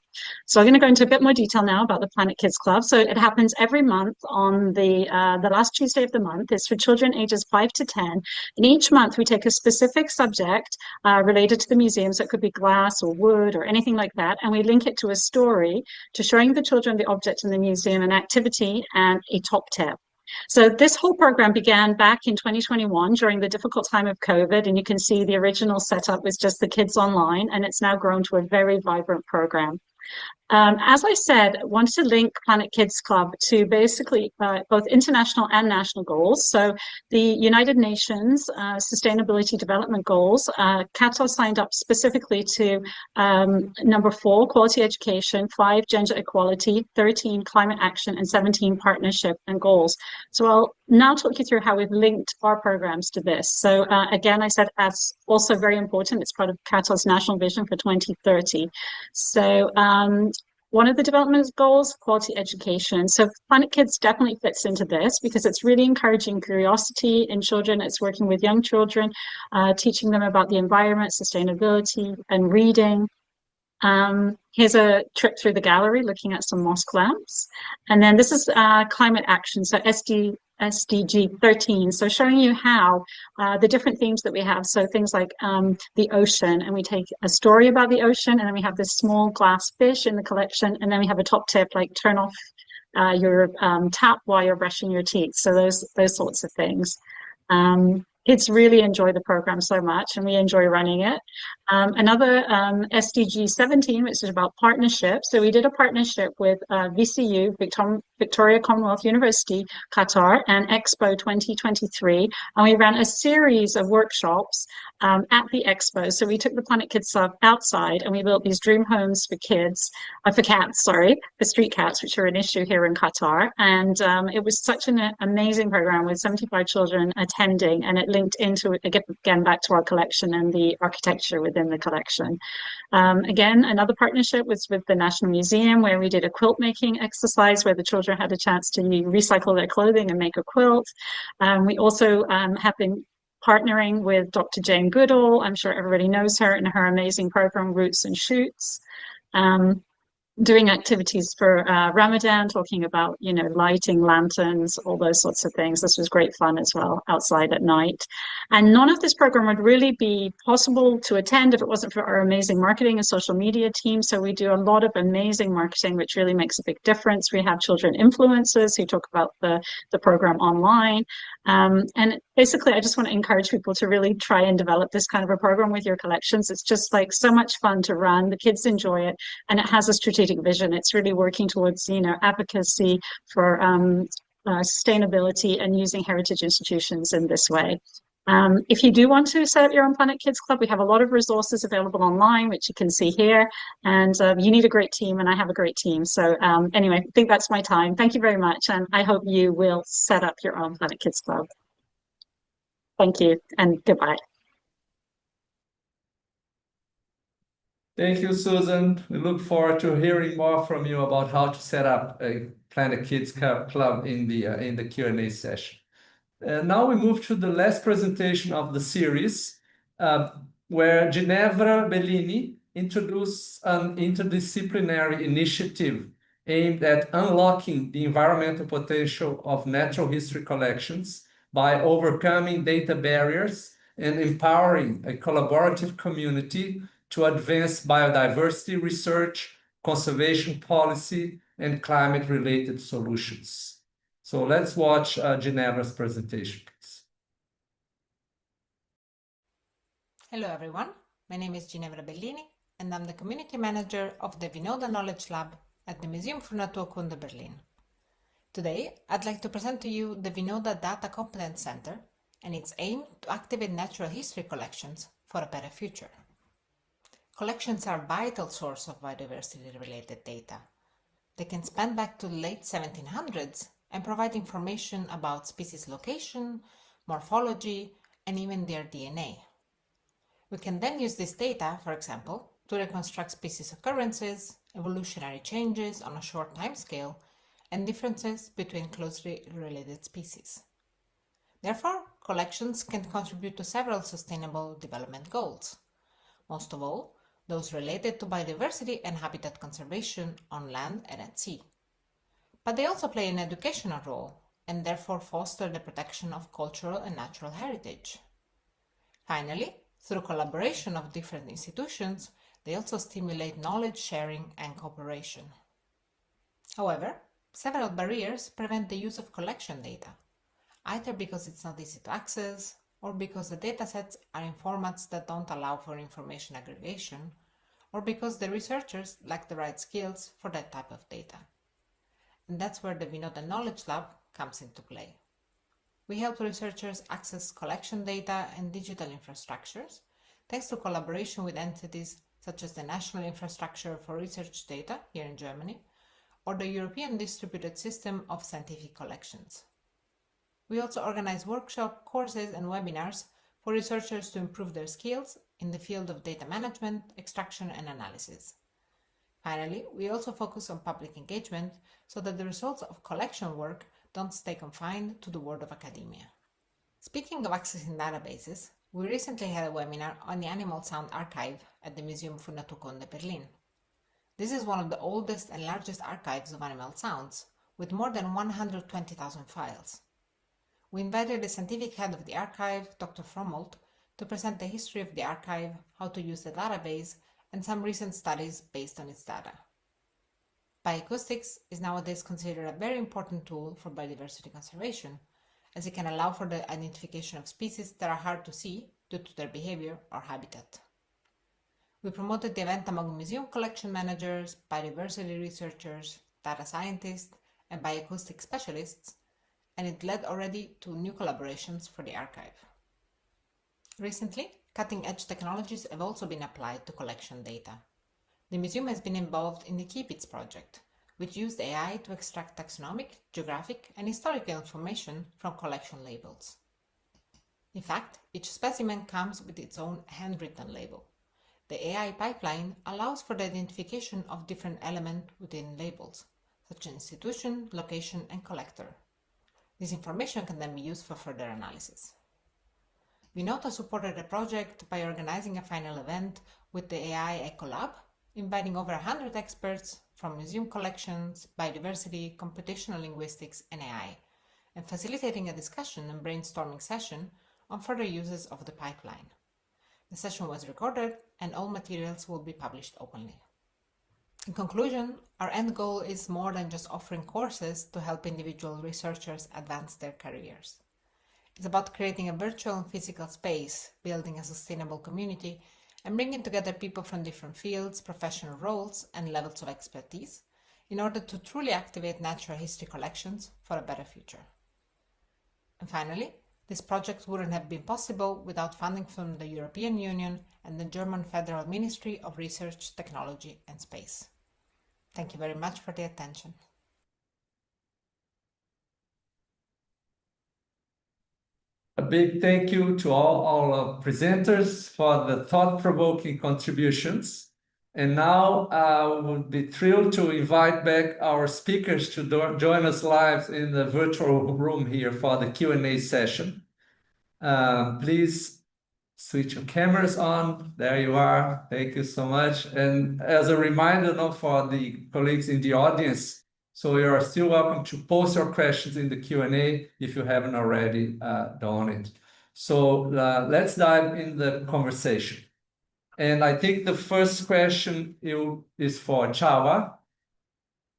So I'm going to go into a bit more detail now about the Planet Kids Club. So it happens every month on the last Tuesday of the month. It's for children ages 5 to 10. And each month we take a specific subject related to the museum. So it could be glass or wood or anything like that. And we link it to a story to showing the children the object in the museum, an activity, and a top tip. So this whole program began back in 2021 during the difficult time of COVID, and you can see the original setup was just the kids online, and it's now grown to a very vibrant program. As I said, I wanted to link Planet Kids Club to basically both international and national goals. So the United Nations Sustainability Development Goals, Qatar signed up specifically to number 4, quality education, 5, gender equality, 13, climate action, and 17, partnership and goals. So I'll now talk you through how we've linked our programs to this. So again, I said that's also very important. It's part of Qatar's national vision for 2030. So one of the development goals, quality education. So Planet Kids definitely fits into this because it's really encouraging curiosity in children. It's working with young children, teaching them about the environment, sustainability, and reading. Here's a trip through the gallery looking at some mosque lamps. And then this is climate action, so SDG 13. So showing you how the different themes that we have. So things like the ocean, and we take a story about the ocean, and then we have this small glass fish in the collection, and then we have a top tip like turn off your tap while you're brushing your teeth. So those sorts of things. Kids really enjoy the program so much, and we enjoy running it. Another SDG 17, which is about partnerships. So we did a partnership with VCU, Victoria Commonwealth University, Qatar, and Expo 2023. And we ran a series of workshops at the Expo. So we took the Planet Kids Club outside and we built these dream homes for kids, for cats, sorry, for street cats, which are an issue here in Qatar. And it was such an amazing program with 75 children attending, and it linked into, again, back to our collection and the architecture within the collection. Again, another partnership was with the National Museum, where we did a quilt making exercise where the children had a chance to recycle their clothing and make a quilt. We also have been partnering with Dr. Jane Goodall. I'm sure everybody knows her and her amazing program, Roots and Shoots. Doing activities for Ramadan, talking about, lighting lanterns, all those sorts of things. This was great fun as well, outside at night. And none of this program would really be possible to attend if it wasn't for our amazing marketing and social media team. So we do a lot of amazing marketing, which really makes a big difference. We have children influencers who talk about the program online. And basically, I just want to encourage people to really try and develop this kind of a program with your collections. It's just like so much fun to run. The kids enjoy it, and it has a strategic vision. It's really working towards, advocacy for sustainability and using heritage institutions in this way. If you do want to set up your own Planet Kids Club, we have a lot of resources available online, which you can see here. And you need a great team, and I have a great team. So anyway, I think that's my time. Thank you very much. And I hope you will set up your own Planet Kids Club. Thank you, and goodbye. Thank you, Susan. We look forward to hearing more from you about how to set up a Planet Kids Club in the Q&A session. Now we move to the last presentation of the series, where Ginevra Bellini introduced an interdisciplinary initiative aimed at unlocking the environmental potential of natural history collections by overcoming data barriers and empowering a collaborative community to advance biodiversity research, conservation policy, and climate-related solutions. So let's watch Ginevra's presentation, please. Hello, everyone. My name is Ginevra Bellini, and I'm the community manager of the Vinoda Knowledge Lab at the Museum für Naturkunde Berlin. Today, I'd like to present to you the Vinoda Data Competence Center and its aim to activate natural history collections for a better future. Collections are a vital source of biodiversity-related data. They can span back to the late 1700s and provide information about species location, morphology, and even their DNA. We can then use this data, for example, to reconstruct species occurrences, evolutionary changes on a short timescale, and differences between closely related species. Therefore, collections can contribute to several sustainable development goals. Most of all, those related to biodiversity and habitat conservation on land and at sea. But they also play an educational role and therefore foster the protection of cultural and natural heritage. Finally, through collaboration of different institutions, they also stimulate knowledge sharing and cooperation. However, several barriers prevent the use of collection data, either because it's not easy to access, or because the datasets are in formats that don't allow for information aggregation, or because the researchers lack the right skills for that type of data. And that's where the Vinoda Knowledge Lab comes into play. We help researchers access collection data and digital infrastructures thanks to collaboration with entities such as the National Infrastructure for Research Data here in Germany, or the European Distributed System of Scientific Collections. We also organize workshops, courses, and webinars for researchers to improve their skills in the field of data management, extraction, and analysis. Finally, we also focus on public engagement so that the results of collection work don't stay confined to the world of academia. Speaking of accessing databases, we recently had a webinar on the Animal Sound Archive at the Museum für Naturkunde Berlin. This is one of the oldest and largest archives of animal sounds, with more than 120,000 files. We invited the scientific head of the archive, Dr. Frommold, to present the history of the archive, how to use the database, and some recent studies based on its data. Bioacoustics is nowadays considered a very important tool for biodiversity conservation, as it can allow for the identification of species that are hard to see due to their behavior or habitat. We promoted the event among museum collection managers, biodiversity researchers, data scientists, and bioacoustic specialists, and it led already to new collaborations for the archive. Recently, cutting-edge technologies have also been applied to collection data. The museum has been involved in the Keep project, which used AI to extract taxonomic, geographic, and historical information from collection labels. In fact, each specimen comes with its own handwritten label. The AI pipeline allows for the identification of different elements within labels, such as institution, location, and collector. This information can then be used for further analysis. Keynote supported the project by organizing a final event with the AI Eco Lab, inviting over 100 experts from museum collections, biodiversity, computational linguistics, and AI, and facilitating a discussion and brainstorming session on further uses of the pipeline. The session was recorded, and all materials will be published openly. In conclusion, our end goal is more than just offering courses to help individual researchers advance their careers. It's about creating a virtual and physical space, building a sustainable community, and bringing together people from different fields, professional roles, and levels of expertise in order to truly activate natural history collections for a better future. And finally, this project wouldn't have been possible without funding from the European Union and the German Federal Ministry of Research, Technology and Space. Thank you very much for the attention. A big thank you to all our presenters for the thought-provoking contributions. And now I would be thrilled to invite back our speakers to join us live in the virtual room here for the Q&A session. Please switch your cameras on. There you are. Thank you so much. And as a reminder for the colleagues in the audience, so you are still welcome to post your questions in the Q&A if you haven't already done it. So let's dive in the conversation. And I think the first question is for Chawa.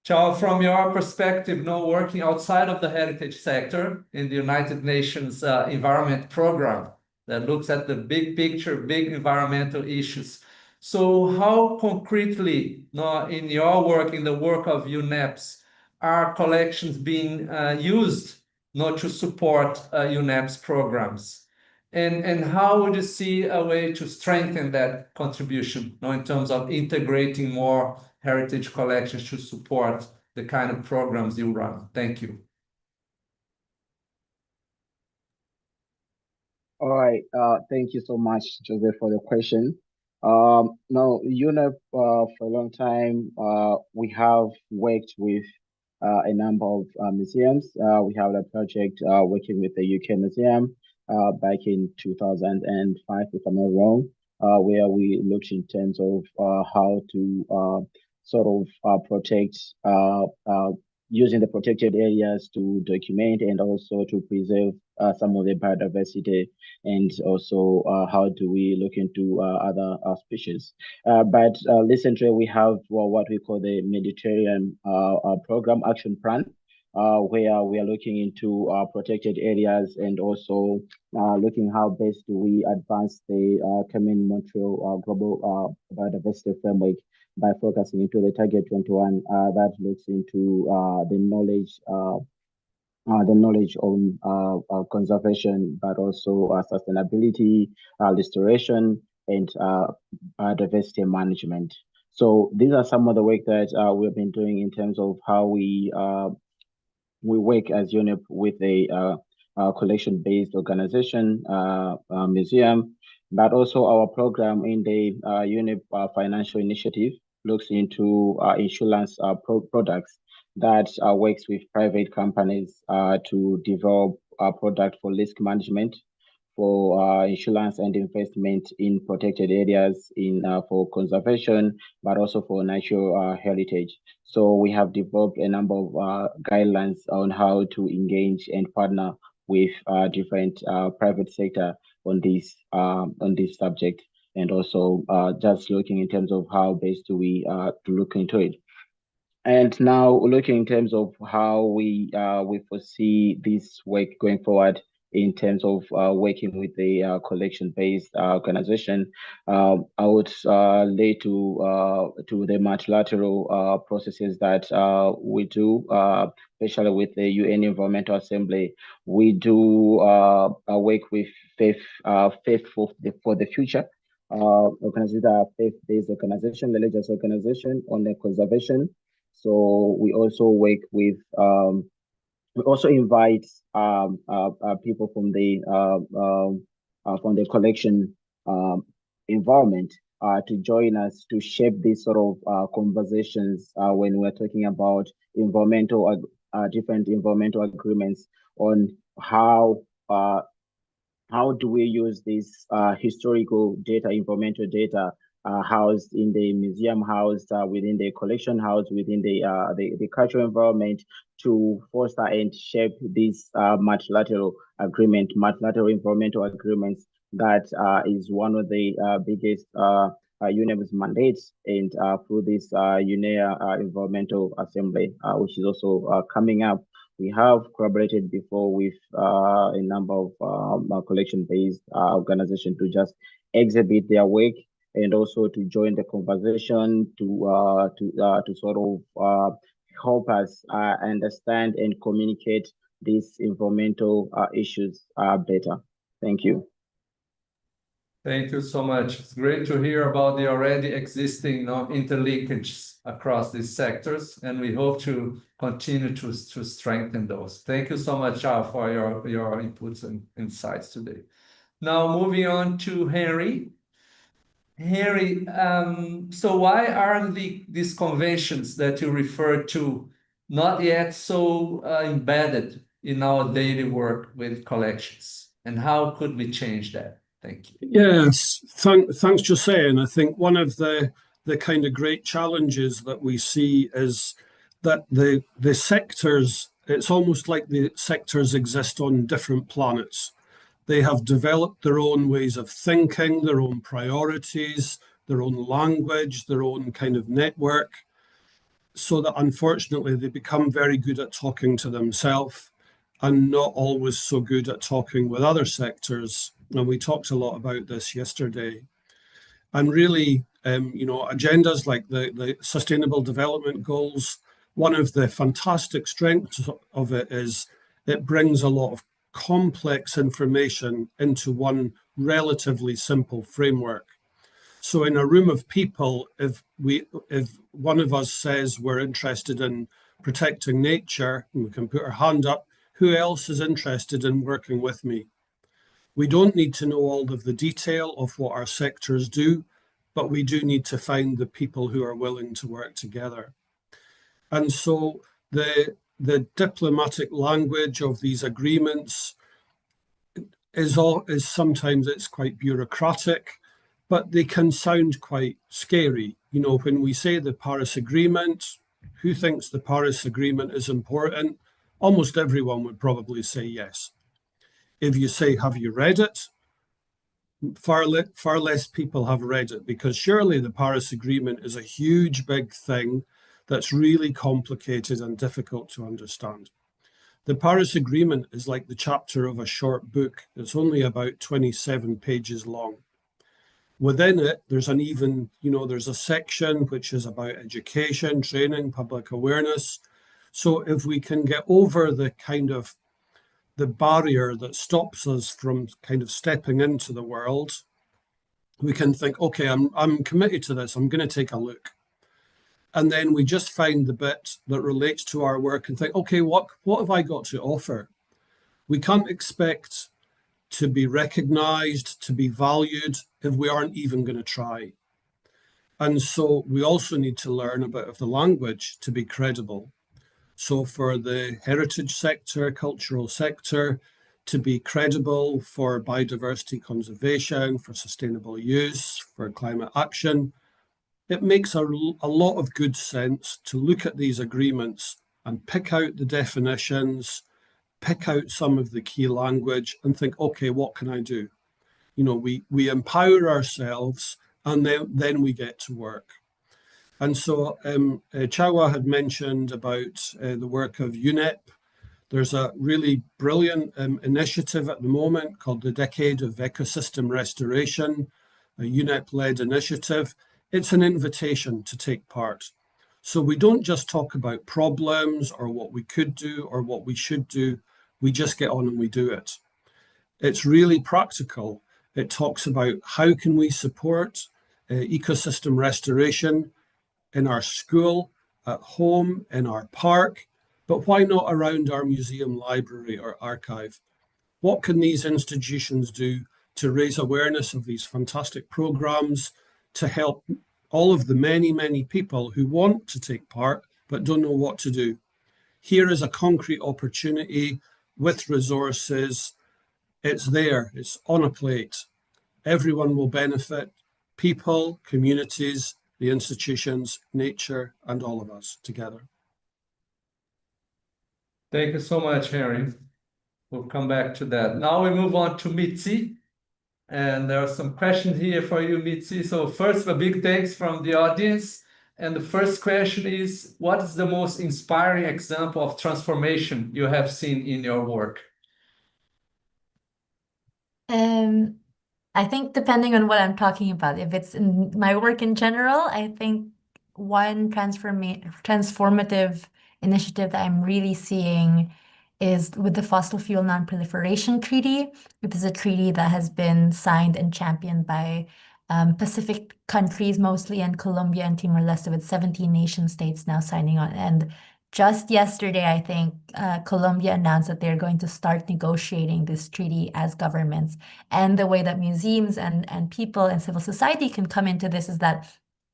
Chawa, from your perspective, working outside of the heritage sector in the United Nations Environment Program that looks at the big picture, big environmental issues. So how concretely, in your work, in the work of UNEPs, are collections being used to support UNEP's programs? And how would you see a way to strengthen that contribution in terms of integrating more heritage collections to support the kind of programs you run? Thank you. All right. Thank you so much, Joseph, for the question. Now, UNEP, for a long time, we have worked with a number of museums. We have a project working with the UK Museum back in 2005, if I'm not wrong, where we looked in terms of how to sort of protect, using the protected areas to document and also to preserve some of the biodiversity, and also how do we look into other species. But recently we have what we call the Mediterranean Program Action Plan, where we are looking into protected areas and also looking how best do we advance the Common Montreal Global Biodiversity Framework by focusing into the Target 21 that looks into the knowledge on conservation, but also sustainability, restoration, and biodiversity management. So these are some of the work that we've been doing in terms of how we work as UNEP with a collection-based organization, museum, but also our program in the UNEP financial initiative looks into insurance products that works with private companies to develop a product for risk management, for insurance and investment in protected areas, for conservation, but also for natural heritage. So we have developed a number of guidelines on how to engage and partner with different private sector on this subject, and also just looking in terms of how best do we to look into it. And now looking in terms of how we foresee this work going forward in terms of working with the collection-based organization, I would lay to the multilateral processes that we do, especially with the UN Environmental Assembly. We do work with Faith for the Future. Organization, faith-based organization, religious organization on the conservation. So we also work with we also invite people from the collection environment to join us to shape these sort of conversations when we're talking about different environmental agreements on how do we use this historical data, environmental data housed in the museum, housed within the collection, housed within the cultural environment to foster and shape this multilateral environmental agreements that is one of the biggest UNEP's mandates, and through this UNEA Environmental Assembly, which is also coming up. We have collaborated before with a number of collection-based organizations to just exhibit their work and also to join the conversation to sort of help us understand and communicate these environmental issues better. Thank you. Thank you so much. It's great to hear about the already existing interlinkages across these sectors, and we hope to continue to strengthen those. Thank you so much, Al, for your inputs and insights today. Now, moving on to Henry. Henry, so why are these conventions that you referred to not yet so embedded in our daily work with collections? And how could we change that? Thank you. Yes, thanks, Jose. And I think one of the kind of great challenges that we see is that the sectors, it's almost like the sectors exist on different planets. They have developed their own ways of thinking, their own priorities, their own language, their own kind of network, so that unfortunately they become very good at talking to themselves and not always so good at talking with other sectors. And we talked a lot about this yesterday. And really, agendas like the Sustainable Development Goals, one of the fantastic strengths of it is it brings a lot of complex information into one relatively simple framework. So in a room of people, if one of us says we're interested in protecting nature, and we can put our hand up, who else is interested in working with me? We don't need to know all of the detail of what our sectors do, but we do need to find the people who are willing to work together. And so the diplomatic language of these agreements is sometimes it's quite bureaucratic, but they can sound quite scary. When we say the Paris Agreement, who thinks the Paris Agreement is important? Almost everyone would probably say yes. If you say, have you read it? Far less people have read it, because surely the Paris Agreement is a huge, big thing that's really complicated and difficult to understand. The Paris Agreement is like the chapter of a short book. It's only about 27 pages long. Within it, there's there's a section which is about education, training, public awareness. So if we can get over the barrier that stops us from kind of stepping into the world, we can think, okay, I'm committed to this. I'm going to take a look. And then we just find the bit that relates to our work and think, okay, what have I got to offer? We can't expect to be recognized, to be valued, if we aren't even going to try. And so we also need to learn a bit of the language to be credible. So for the heritage sector, cultural sector, to be credible for biodiversity conservation, for sustainable use, for climate action, it makes a lot of good sense to look at these agreements and pick out the definitions, pick out some of the key language and think, okay, what can I do? We empower ourselves and then we get to work. And so Chawa had mentioned about the work of UNEP. There's a really brilliant initiative at the moment called the Decade of Ecosystem Restoration, a UNEP-led initiative. It's an invitation to take part. So we don't just talk about problems or what we could do or what we should do. We just get on and we do it. It's really practical. It talks about how can we support ecosystem restoration in our school, at home, in our park, but why not around our museum, library, or archive? What can these institutions do to raise awareness of these fantastic programs to help all of the many, many people who want to take part but don't know what to do? Here is a concrete opportunity with resources. It's there, it's on a plate. Everyone will benefit, people, communities, the institutions, nature, and all of us together. Thank you so much, Henry. We'll come back to that. Now we move on to Mitzi. And there are some questions here for you, Mitzi. So first, a big thanks from the audience. And the first question is, what is the most inspiring example of transformation you have seen in your work? I think depending on what I'm talking about, if it's in my work in general, I think one transformative initiative that I'm really seeing is with the Fossil Fuel Non-Proliferation Treaty. It is a treaty that has been signed and championed by Pacific countries mostly, and Colombia and Timor-Leste, with 17 nation states now signing on. And just yesterday, I think Colombia announced that they're going to start negotiating this treaty as governments. And the way that museums and people and civil society can come into this is that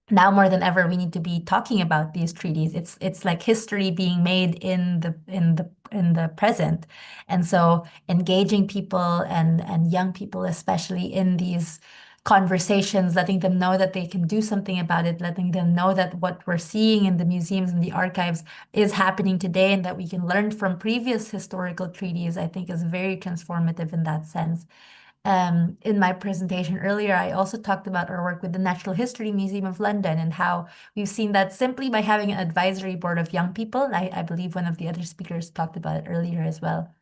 now more than ever, we need to be talking about these treaties. It's like history being made in the present. And so engaging people and young people, especially in these conversations, letting them know that they can do something about it, letting them know that what we're seeing in the museums and the archives is happening today, and that we can learn from previous historical treaties, I think is very transformative in that sense. In my presentation earlier, I also talked about our work with the Natural History Museum of London and how we've seen that simply by having an advisory board of young people. I believe one of the other speakers talked about it earlier as well.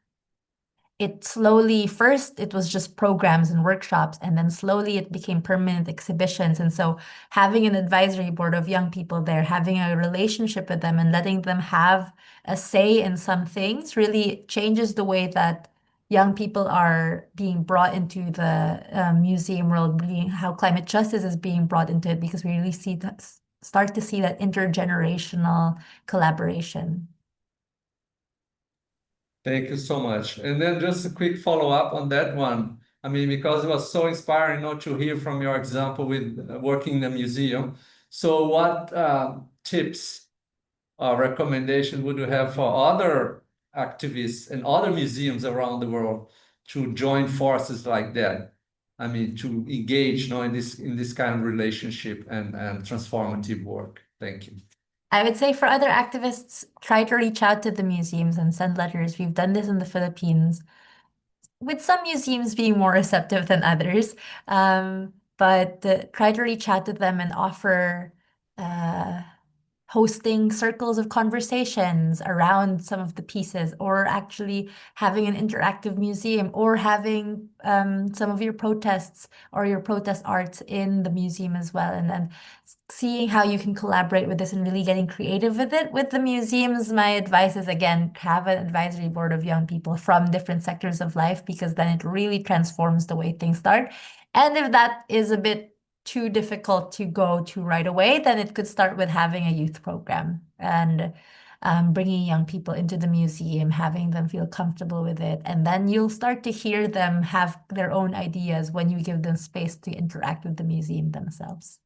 It slowly, first it was just programs and workshops, and then slowly it became permanent exhibitions. And so having an advisory board of young people there, having a relationship with them and letting them have a say in some things really changes the way that young people are being brought into the museum world, really how climate justice is being brought into it, because we really start to see that intergenerational collaboration. Thank you so much. And then just a quick follow-up on that one. I mean, because it was so inspiring not to hear from your example with working in a museum. So what tips or recommendations would you have for other activists and other museums around the world to join forces like that? I mean, to engage in this kind of relationship and transformative work. Thank you. I would say for other activists, try to reach out to the museums and send letters. We've done this in the Philippines, with some museums being more receptive than others. But try to reach out to them and offer hosting circles of conversations around some of the pieces, or actually having an interactive museum, or having some of your protests or your protest arts in the museum as well. And then seeing how you can collaborate with this and really getting creative with it. With the museums, my advice is, again, have an advisory board of young people from different sectors of life, because then it really transforms the way things start. And if that is a bit too difficult to go to right away, then it could start with having a youth program and bringing young people into the museum, having them feel comfortable with it. And then you'll start to hear them have their own ideas when you give them space to interact with the museum themselves.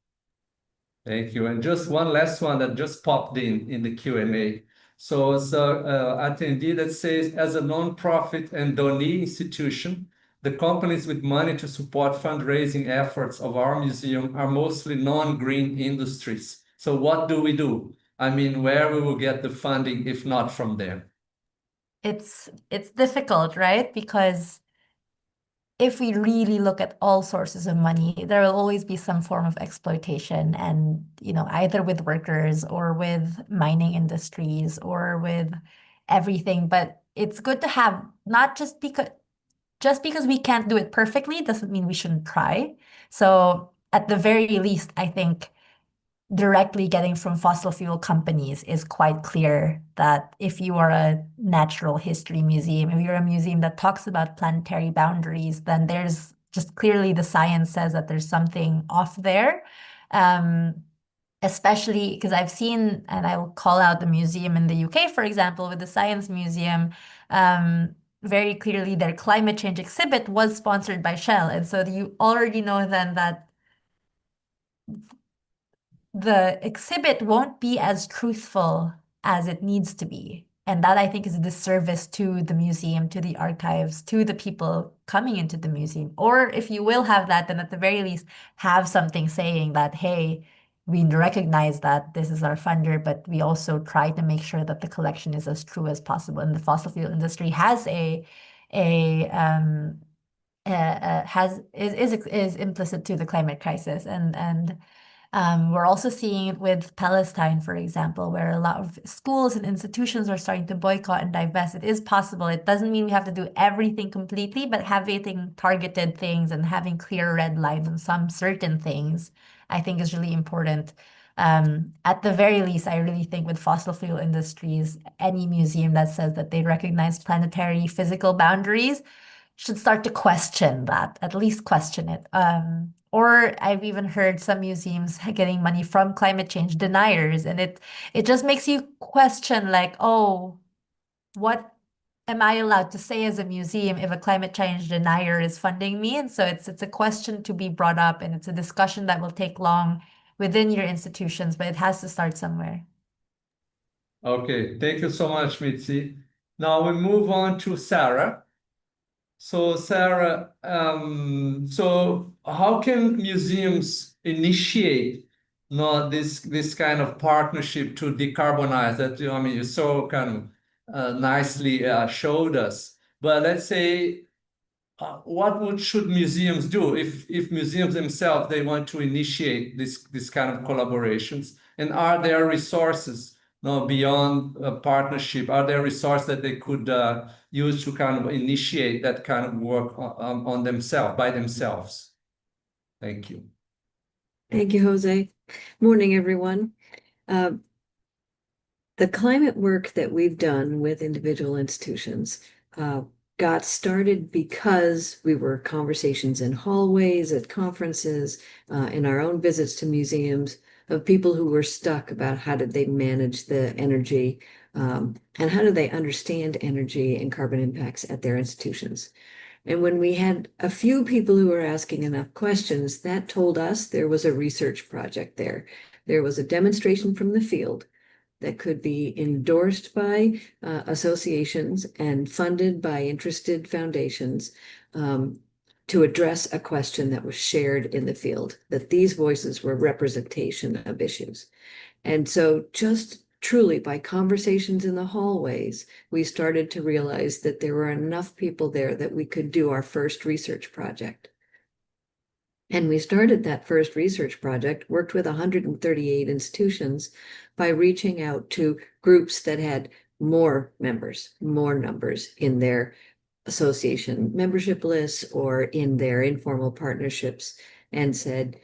Thank you. And just one last one that just popped in the Q&A. So it's attendee that says, as a nonprofit and donee institution, the companies with money to support fundraising efforts of our museum are mostly non-green industries. So what do we do? I mean, where we will get the funding if not from them? It's difficult, right? Because if we really look at all sources of money, there will always be some form of exploitation, and either with workers or with mining industries or with everything. But it's good to have, not just because we can't do it perfectly doesn't mean we shouldn't try. So at the very least, I think directly getting from fossil fuel companies is quite clear that if you are a natural history museum, if you're a museum that talks about planetary boundaries, then there's just clearly the science says that there's something off there. Especially because I've seen, and I'll call out the museum in the UK, for example, with the Science Museum, very clearly their climate change exhibit was sponsored by Shell. And so you already know then that the exhibit won't be as truthful as it needs to be. And that, I think, is a disservice to the museum, to the archives, to the people coming into the museum. Or if you will have that, then at the very least have something saying that, hey, we recognize that this is our funder, but we also try to make sure that the collection is as true as possible. And the fossil fuel industry has is implicit to the climate crisis, and we're also seeing it with Palestine, for example, where a lot of schools and institutions are starting to boycott and divest. It is possible. It doesn't mean we have to do everything completely, but having targeted things and having clear red lines on some certain things, I think is really important. At the very least, I really think with fossil fuel industries, any museum that says that they recognize planetary physical boundaries should start to question that, at least question it. Or I've even heard some museums getting money from climate change deniers, and it just makes you question, like, oh, what am I allowed to say as a museum if a climate change denier is funding me? And so it's a question to be brought up, and it's a discussion that will take long within your institutions, but it has to start somewhere. Okay, thank you so much, Mitzi. Now we move on to Sarah. So Sarah, so how can museums initiate this kind of partnership to decarbonize that? I mean, you so kind of nicely showed us. But let's say, should museums do if museums themselves they want to initiate this kind of collaborations? And are there resources, beyond a partnership? Are there resources that they could use to kind of initiate that kind of work on themselves, by themselves? Thank you. Thank you, Jose. Morning, everyone. The climate work that we've done with individual institutions got started because we were conversations in hallways, at conferences, in our own visits to museums of people who were stuck about how did they manage the energy and how do they understand energy and carbon impacts at their institutions. And when we had a few people who were asking enough questions, that told us there was a research project there. There was a demonstration from the field that could be endorsed by associations and funded by interested foundations to address a question that was shared in the field, that these voices were representation of issues. And so just truly by conversations in the hallways, we started to realize that there were enough people there that we could do our first research project. And we started that first research project, worked with 138 institutions by reaching out to groups that had more members, more numbers in their association membership lists or in their informal partnerships, and said,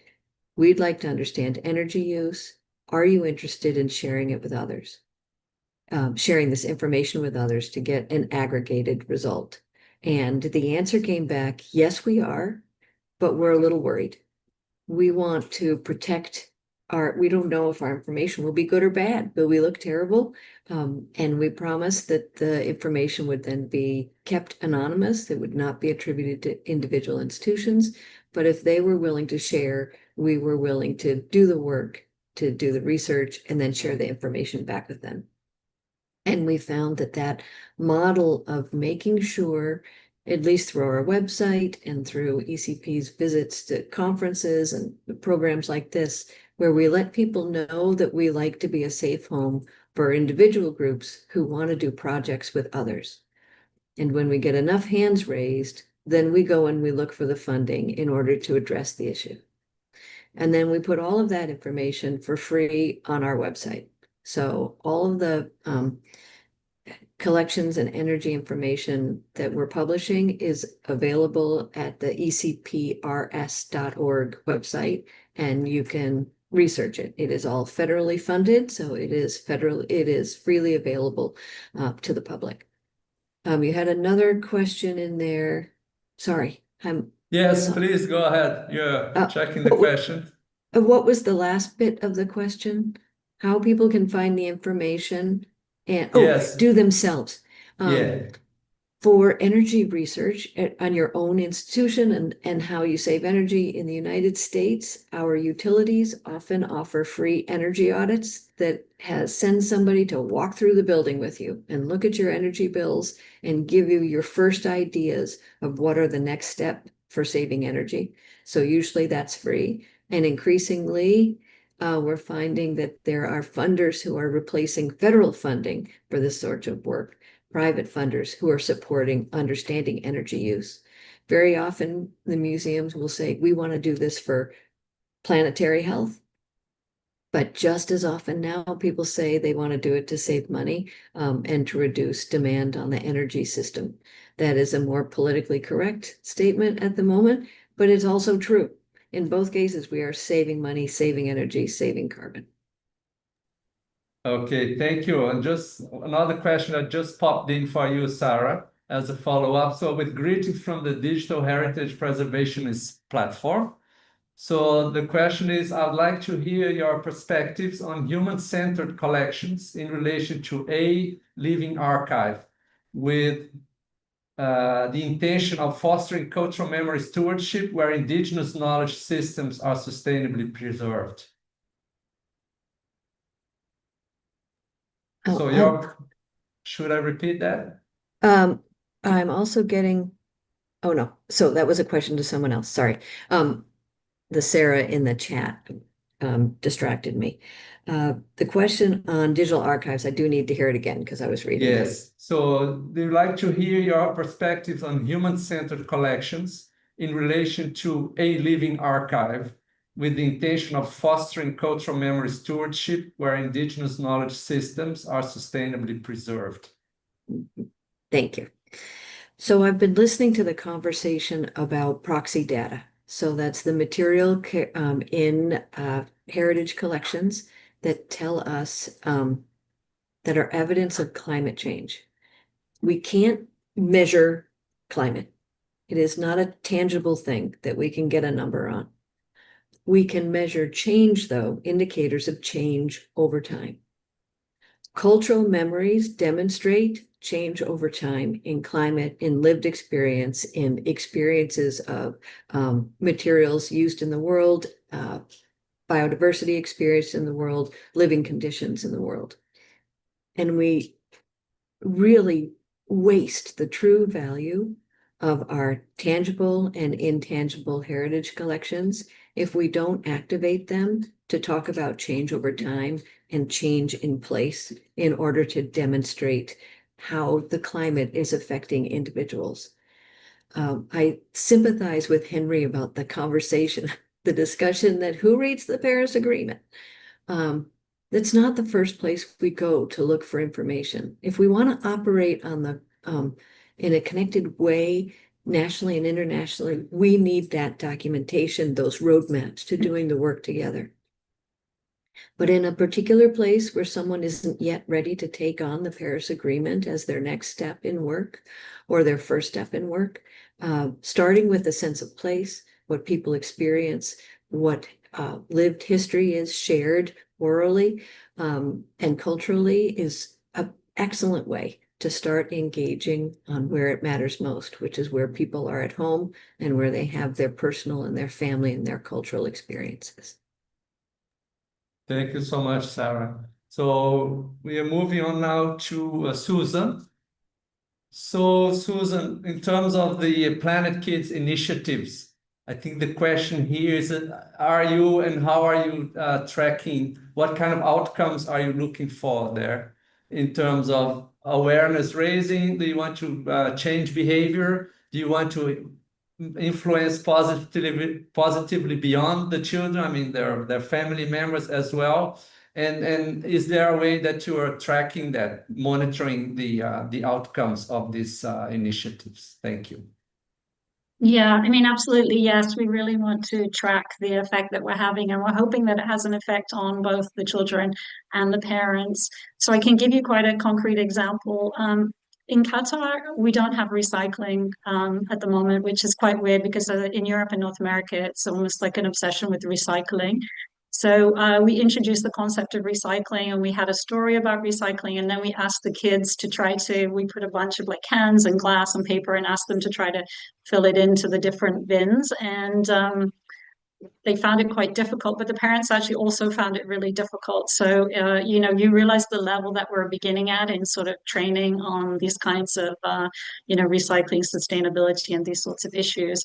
we'd like to understand energy use. Are you interested in sharing it with others? Sharing this information with others to get an aggregated result. And the answer came back, yes, we are, but we're a little worried. We want to protect we don't know if our information will be good or bad. Will we look terrible? And we promised that the information would then be kept anonymous. It would not be attributed to individual institutions. But if they were willing to share, we were willing to do the work, to do the research, and then share the information back with them. And we found that model of making sure, at least through our website and through ECP's visits to conferences and programs like this, where we let people know that we like to be a safe home for individual groups who want to do projects with others. And when we get enough hands raised, then we go and we look for the funding in order to address the issue. And then we put all of that information for free on our website. So all of the collections and energy information that we're publishing is available at the ecprs.org website, and you can research it. It is all federally funded, so it is freely available to the public. You had another question in there. Sorry, Yes, please go ahead. You're checking the question. What was the last bit of the question? How people can find the information and Yes. do themselves. Yeah. For energy research on your own institution and how you save energy in the United States, our utilities often offer free energy audits that send somebody to walk through the building with you and look at your energy bills and give you your first ideas of what are the next step for saving energy. So usually that's free. And increasingly, we're finding that there are funders who are replacing federal funding for this sort of work. Private funders who are supporting understanding energy use. Very often the museums will say, we want to do this for planetary health. But just as often now, people say they want to do it to save money and to reduce demand on the energy system. That is a more politically correct statement at the moment, but it's also true. In both cases, we are saving money, saving energy, saving carbon. Okay, thank you. And just another question that just popped in for you, Sarah, as a follow-up. So with greetings from the Digital Heritage Preservationist platform. So the question is, I'd like to hear your perspectives on human-centered collections in relation to a living archive with the intention of fostering cultural memory stewardship where indigenous knowledge systems are sustainably preserved. So should I repeat that? I'm also getting, oh no, so that was a question to someone else, sorry. The Sarah in the chat distracted me. The question on digital archives, I do need to hear it again because I was reading it. Yes, so they'd like to hear your perspectives on human-centered collections in relation to a living archive with the intention of fostering cultural memory stewardship where indigenous knowledge systems are sustainably preserved. Thank you. So I've been listening to the conversation about proxy data. So that's the material in heritage collections that tell us that are evidence of climate change. We can't measure climate. It is not a tangible thing that we can get a number on. We can measure change, though, indicators of change over time. Cultural memories demonstrate change over time in climate, in lived experience, in experiences of materials used in the world, biodiversity experience in the world, living conditions in the world. And we really waste the true value of our tangible and intangible heritage collections if we don't activate them to talk about change over time and change in place in order to demonstrate how the climate is affecting individuals. I sympathize with Henry about the conversation, the discussion that who reads the Paris Agreement. That's not the first place we go to look for information. If we want to operate on the in a connected way, nationally and internationally, we need that documentation, those roadmaps to doing the work together. But in a particular place where someone isn't yet ready to take on the Paris Agreement as their next step in work or their first step in work, starting with a sense of place, what people experience, what lived history is shared orally and culturally is an excellent way to start engaging on where it matters most, which is where people are at home and where they have their personal and their family and their cultural experiences. Thank you so much, Sarah. So we are moving on now to Susan. So Susan, in terms of the Planet Kids initiatives, I think the question here is, are you and how are you tracking? What kind of outcomes are you looking for there in terms of awareness raising? Do you want to change behavior? Do you want to influence positively beyond the children, I mean, their family members as well? And is there a way that you are tracking that, monitoring the outcomes of these initiatives? Thank you. Yeah, I mean, absolutely, yes. We really want to track the effect that we're having, and we're hoping that it has an effect on both the children and the parents. So I can give you quite a concrete example. In Qatar, we don't have recycling at the moment, which is quite weird because in Europe and North America, it's almost like an obsession with recycling. So we introduced the concept of recycling, and we had a story about recycling, and then we asked the kids to we put a bunch of like cans and glass and paper and asked them to try to fill it into the different bins. And they found it quite difficult, but the parents actually also found it really difficult. So, you realize the level that we're beginning at in sort of training on these kinds of, recycling, sustainability, and these sorts of issues.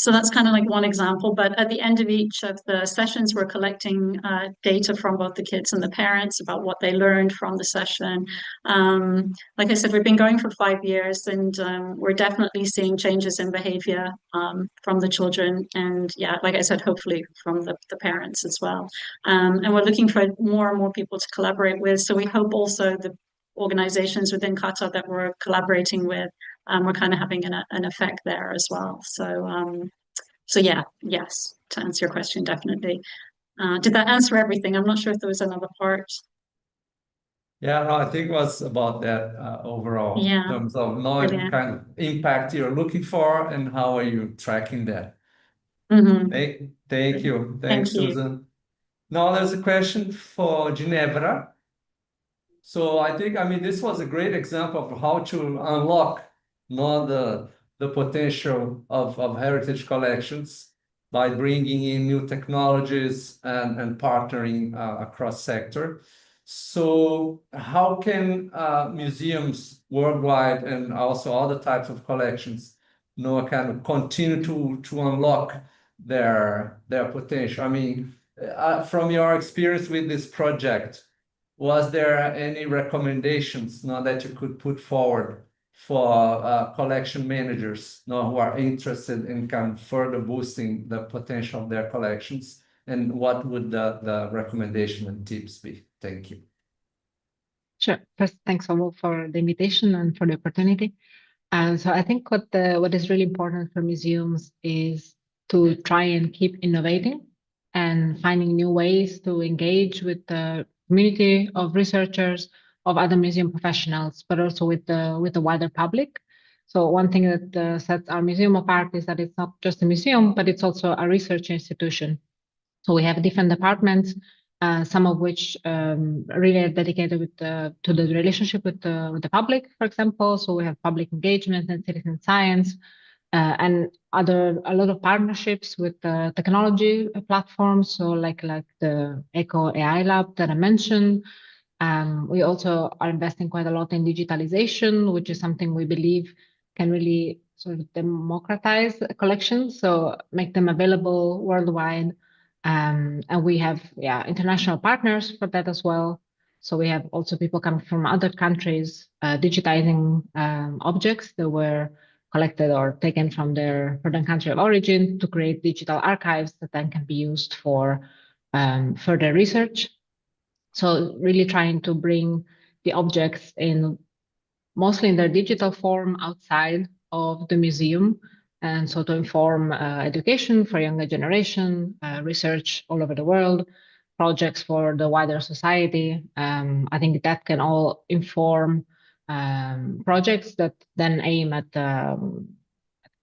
So that's kind of like one example, but at the end of each of the sessions, we're collecting data from both the kids and the parents about what they learned from the session. Like I said, we've been going for 5 years, and we're definitely seeing changes in behavior from the children, and yeah, like I said, hopefully from the parents as well. And we're looking for more and more people to collaborate with. So we hope also the organizations within Qatar that we're collaborating with, we're kind of having an effect there as well. So yeah, yes, to answer your question, definitely. Did that answer everything? I'm not sure if there was another part. Yeah, no, I think it was about that overall, in Yeah, terms of knowing brilliant. kind of impact you're looking for and how are you tracking that. Mm-hmm. Thank you. Thank Thanks, you. Susan. Now there's a question for Ginevra. So I think, I mean, this was a great example of how to unlock the potential of heritage collections by bringing in new technologies and partnering across sector. So how can museums worldwide and also other types of collections, kind of continue to unlock their potential? I mean, from your experience with this project, was there any recommendations that you could put forward for collection managers who are interested in kind of further boosting the potential of their collections? And what would the recommendation and tips be? Thank you. Sure. First, thanks all for the invitation and for the opportunity. So I think what is really important for museums is to try and keep innovating and finding new ways to engage with the community of researchers, of other museum professionals, but also with the wider public. So one thing that sets our museum apart is that it's not just a museum, but it's also a research institution. So we have different departments, some of which really are dedicated to the relationship with the public, for example. So we have public engagement and citizen science, and a lot of partnerships with technology platforms. So like the Eco AI Lab that I mentioned. We also are investing quite a lot in digitalization, which is something we believe can really sort of democratize collections, so make them available worldwide. And we have international partners for that as well. So we have also people coming from other countries digitizing objects that were collected or taken from their country of origin to create digital archives that then can be used for further research. So really trying to bring the objects mostly in their digital form outside of the museum, and so to inform education for younger generation, research all over the world, projects for the wider society. I think that can all inform projects that then aim at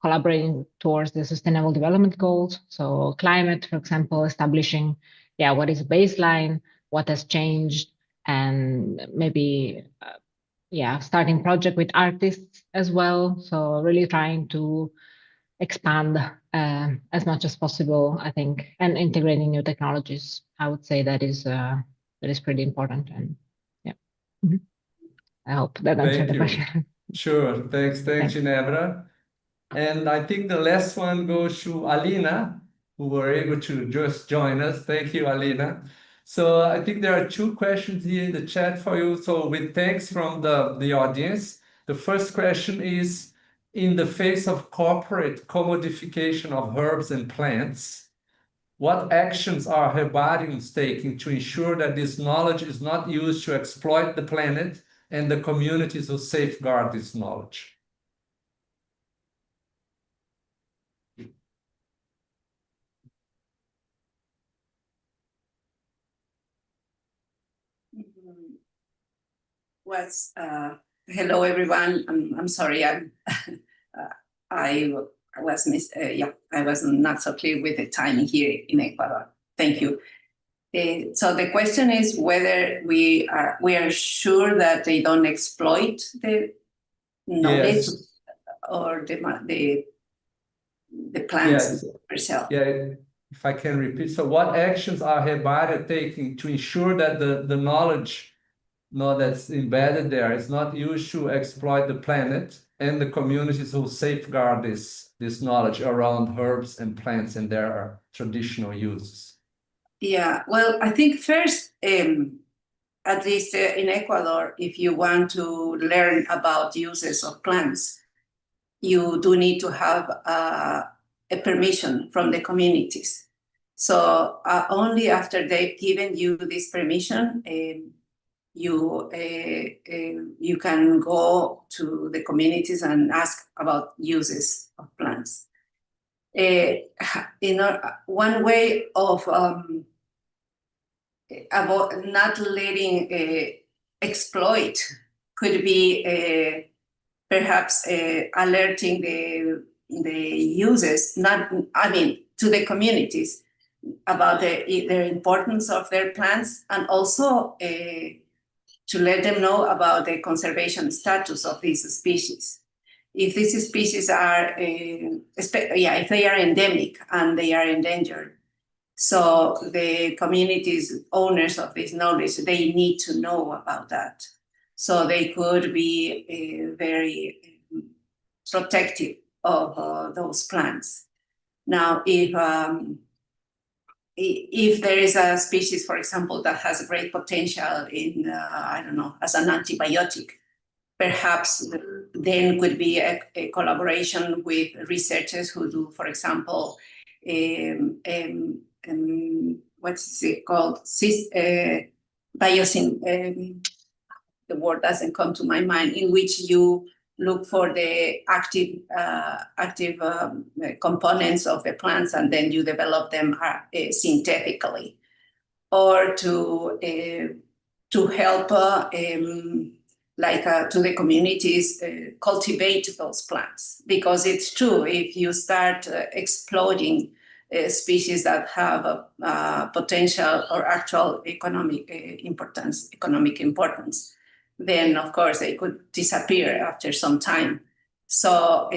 collaborating towards the Sustainable Development Goals. So climate, for example, establishing what is a baseline, what has changed, and maybe starting project with artists as well. So really trying to expand as much as possible, I think, and integrating new technologies. I would say that is pretty important. And I hope that answered the question. Sure. Thanks, Ginevra. And I think the last one goes to Alina, who were able to just join us. Thank you, Alina. So I think there are 2 questions here in the chat for you. So with thanks from the audience. The first question is, in the face of corporate commodification of herbs and plants, what actions are herbariums taking to ensure that this knowledge is not used to exploit the planet and the communities who safeguard this knowledge? Hello everyone. I'm sorry. I was I was not so clear with the timing here in Ecuador. Thank you. So the question is whether we are sure that they don't exploit the knowledge or the plants herself. Yeah, if I can repeat. So what actions are herbaria taking to ensure that the knowledge that's embedded there is not used to exploit the planet and the communities who safeguard this knowledge around herbs and plants and their traditional uses? Yeah, well, I think first, at least in Ecuador, if you want to learn about uses of plants, you do need to have a permission from the communities. So only after they've given you this permission, you can go to the communities and ask about uses of plants. One way of about not letting exploit could be perhaps alerting the users, to the communities about the importance of their plants, and also to let them know about the conservation status of these species. If these species are, if they are endemic and they are endangered, so the communities, owners of this knowledge, they need to know about that. So they could be very protective of those plants. Now, if there is a species, for example, that has a great potential in, as an antibiotic, perhaps then could be a collaboration with researchers who do, for example, what's it called? The word doesn't come to my mind, in which you look for the active components of the plants and then you develop them synthetically, or to help to the communities cultivate those plants. Because it's true, if you start exploiting species that have potential or actual economic importance, then of course they could disappear after some time. So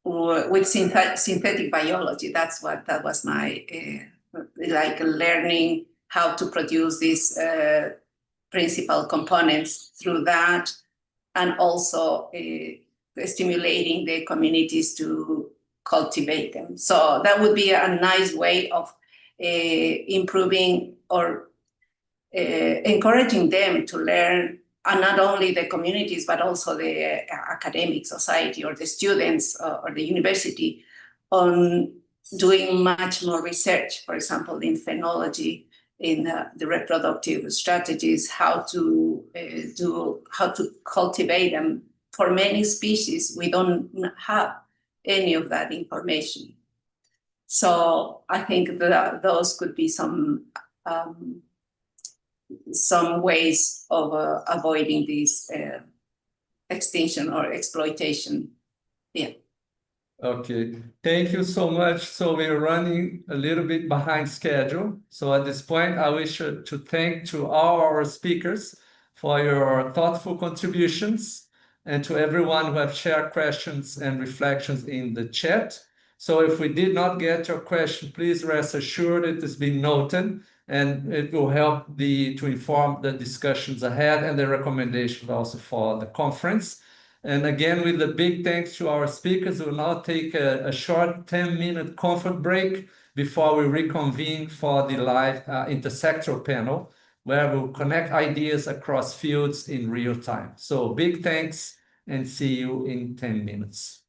with synthetic biology, that was my learning how to produce these principal components through that, and also stimulating the communities to cultivate them. So that would be a nice way of improving or encouraging them to learn, and not only the communities, but also the academic society or the students or the university, on doing much more research, for example, in phenology, in the reproductive strategies, how to cultivate them. For many species, we don't have any of that information. So I think that those could be some ways of avoiding this extinction or exploitation. Yeah. Okay, thank you so much. So we're running a little bit behind schedule. So at this point, I wish to thank to all our speakers for your thoughtful contributions, and to everyone who have shared questions and reflections in the chat. So if we did not get your question, please rest assured it has been noted, and it will help to inform the discussions ahead and the recommendations also for the conference. And again, with a big thanks to our speakers, we'll now take a short 10-minute comfort break before we reconvene for the live intersectoral panel, where we'll connect ideas across fields in real time. So big thanks and see you in 10 minutes.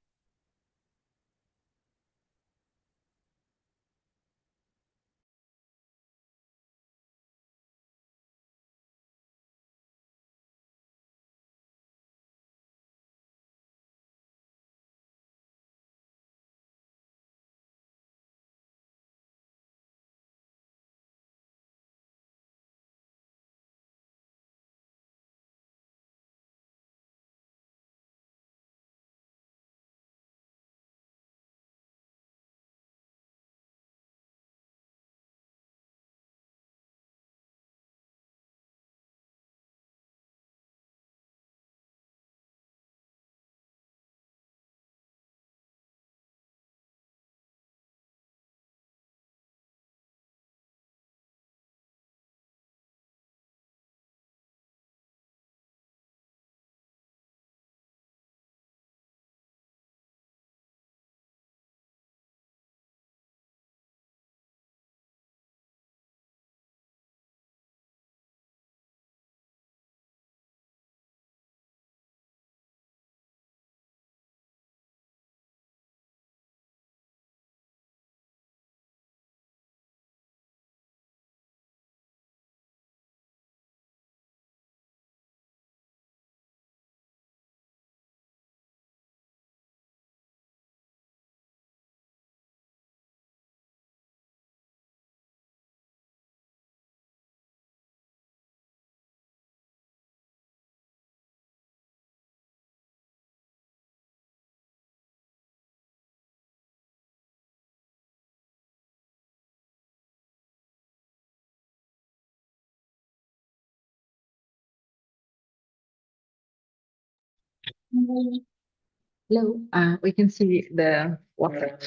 Hello, we can see the WhatsApp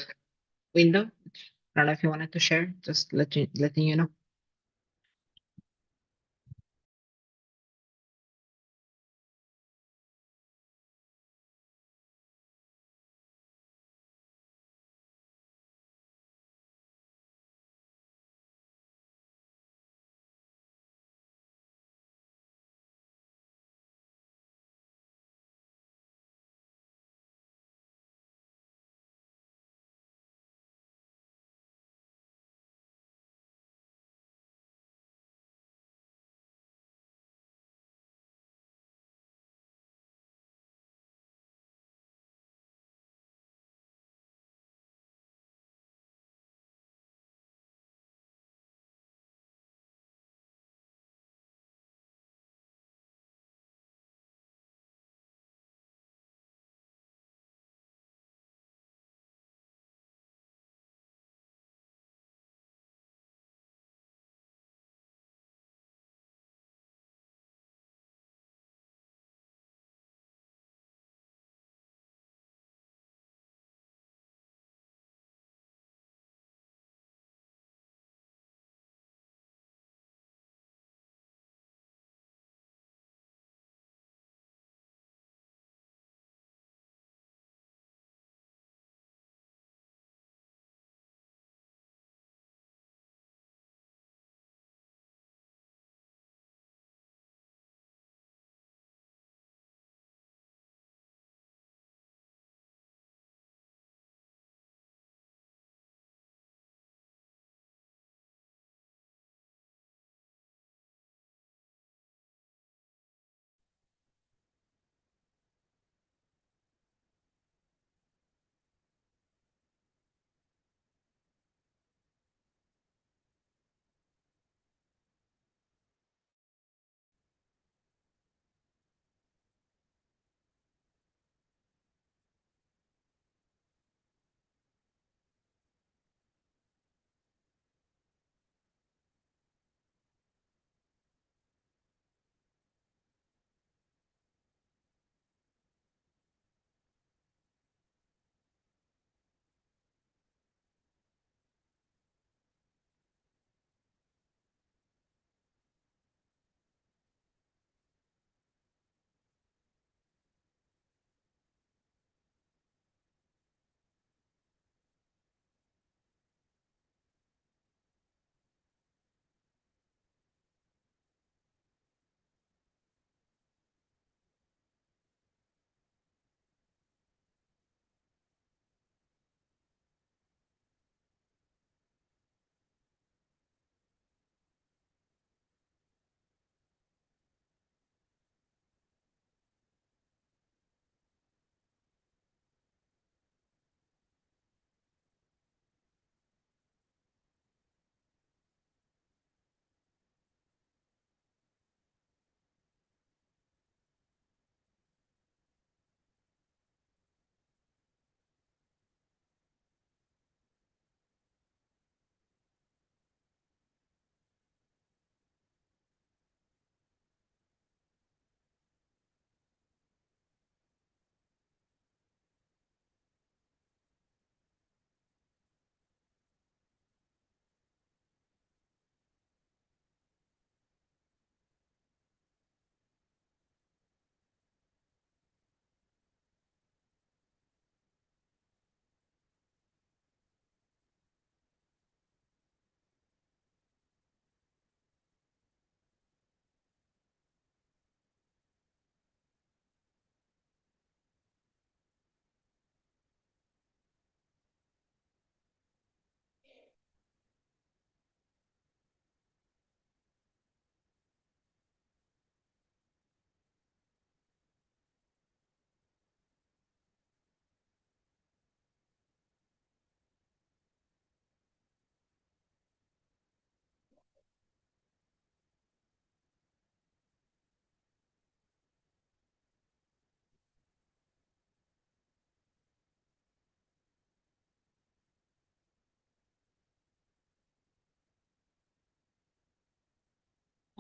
window. I don't know if you wanted to share, just letting you know.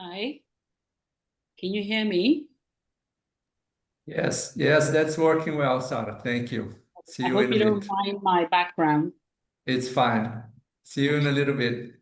Hi, can you hear me? Yes, yes, that's working well, Sarah. Thank you. See I you in hope a you don't bit. mind my background. It's fine. See you in a little bit.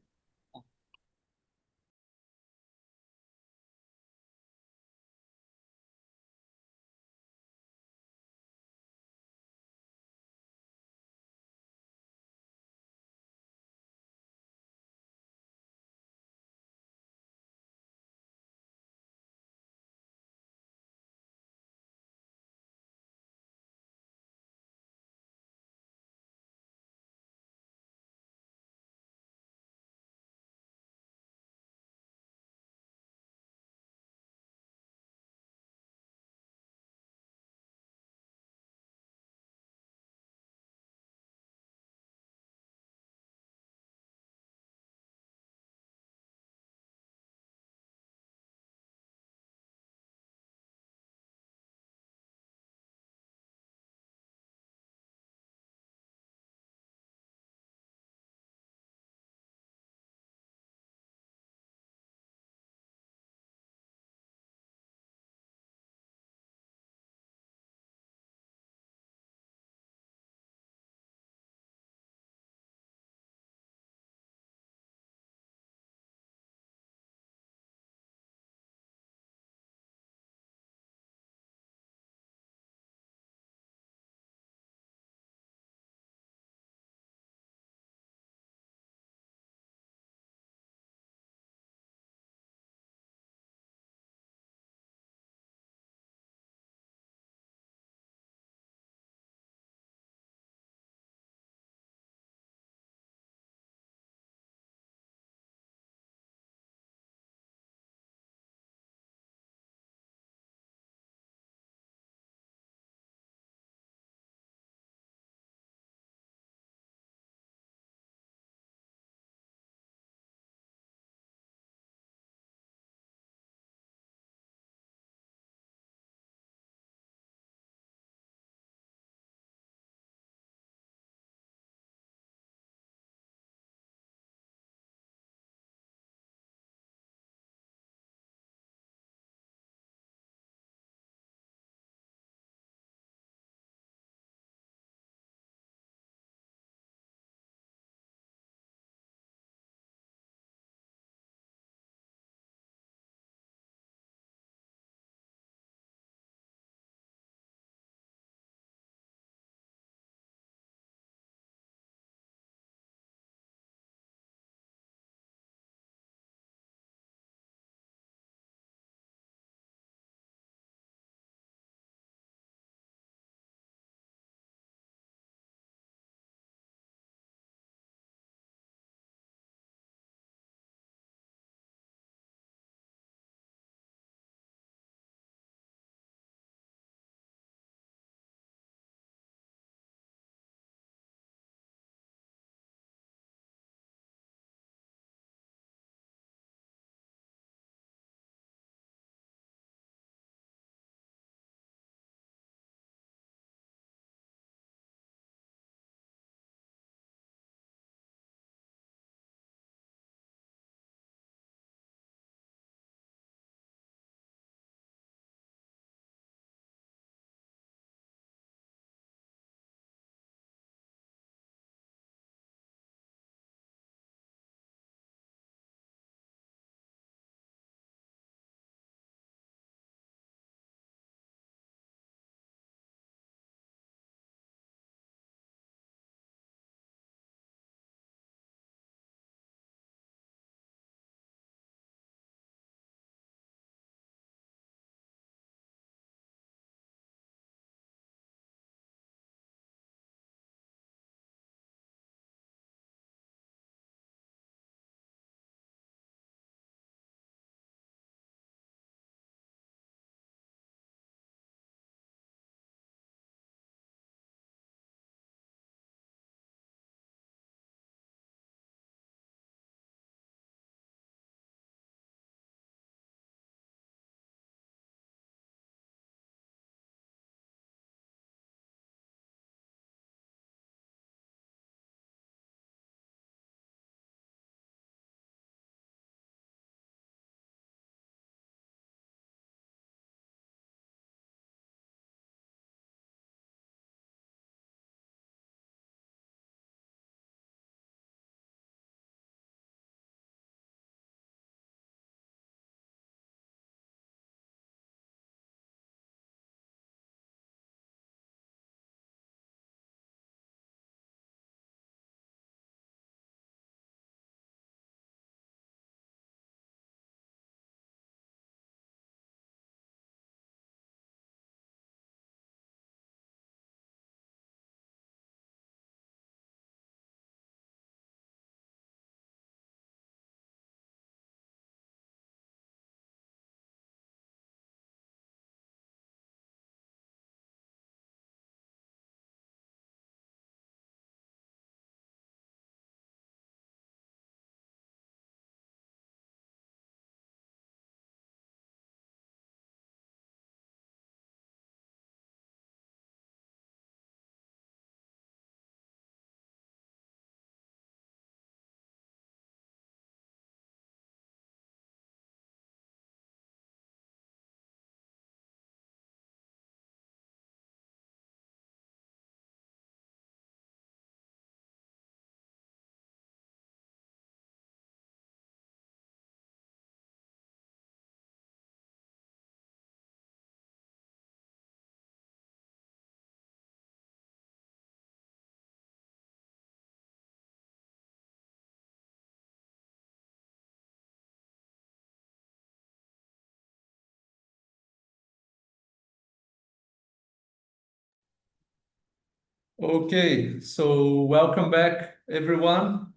Okay, so welcome back, everyone,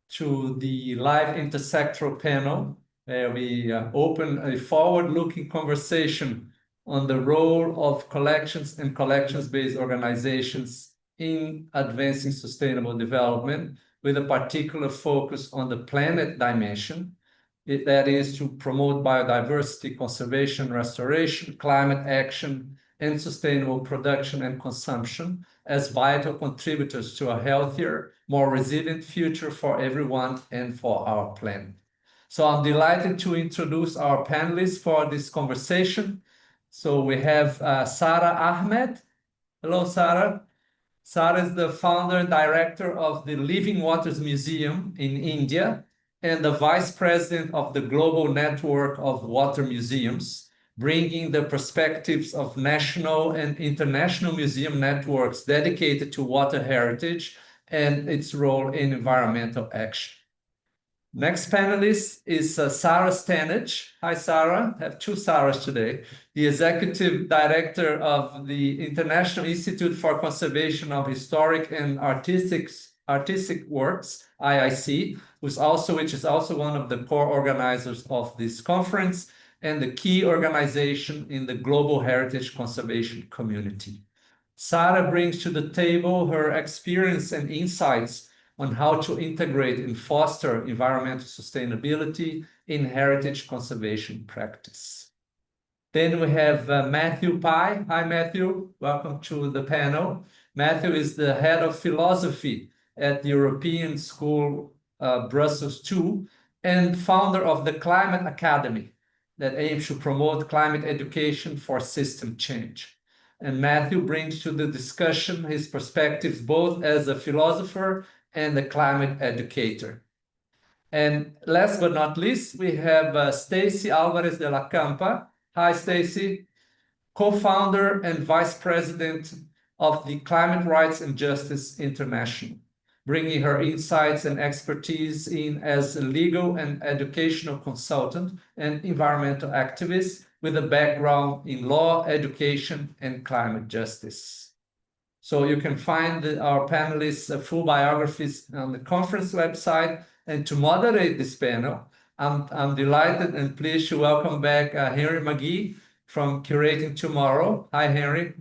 to the live intersectoral panel, where we open a forward-looking conversation on the role of collections and collections-based organizations in advancing sustainable development, with a particular focus on the planet dimension. That is to promote biodiversity, conservation, restoration, climate action, and sustainable production and consumption as vital contributors to a healthier, more resilient future for everyone and for our planet. So I'm delighted to introduce our panelists for this conversation. So we have Sara Ahmed. Hello, Sara. Sara is the founder and director of the Living Waters Museum in India and the vice president of the Global Network of Water Museums, bringing the perspectives of national and international museum networks dedicated to water heritage and its role in environmental action. Next panelist is Sarah Stanage. Hi, Sarah. I have two Sarahs today. The executive director of the International Institute for Conservation of Historic and Artistic Works, IIC, which is also one of the core organizers of this conference and the key organization in the global heritage conservation community. Sarah brings to the table her experience and insights on how to integrate and foster environmental sustainability in heritage conservation practice. Then we have Matthew Pai. Hi, Matthew. Welcome to the panel. Matthew is the head of philosophy at the European School Brussels II and founder of the Climate Academy that aims to promote climate education for system change. And Matthew brings to the discussion his perspectives both as a philosopher and a climate educator. And last but not least, we have Stacy Alvarez de la Campa. Hi, Stacy. Co-founder and vice president of the Climate Rights and Justice International, bringing her insights and expertise in as a legal and educational consultant and environmental activist with a background in law, education, and climate justice. So you can find our panelists' full biographies on the conference website. And to moderate this panel, I'm delighted and pleased to welcome back Henry McGee from Curating Tomorrow. Hi, Henry.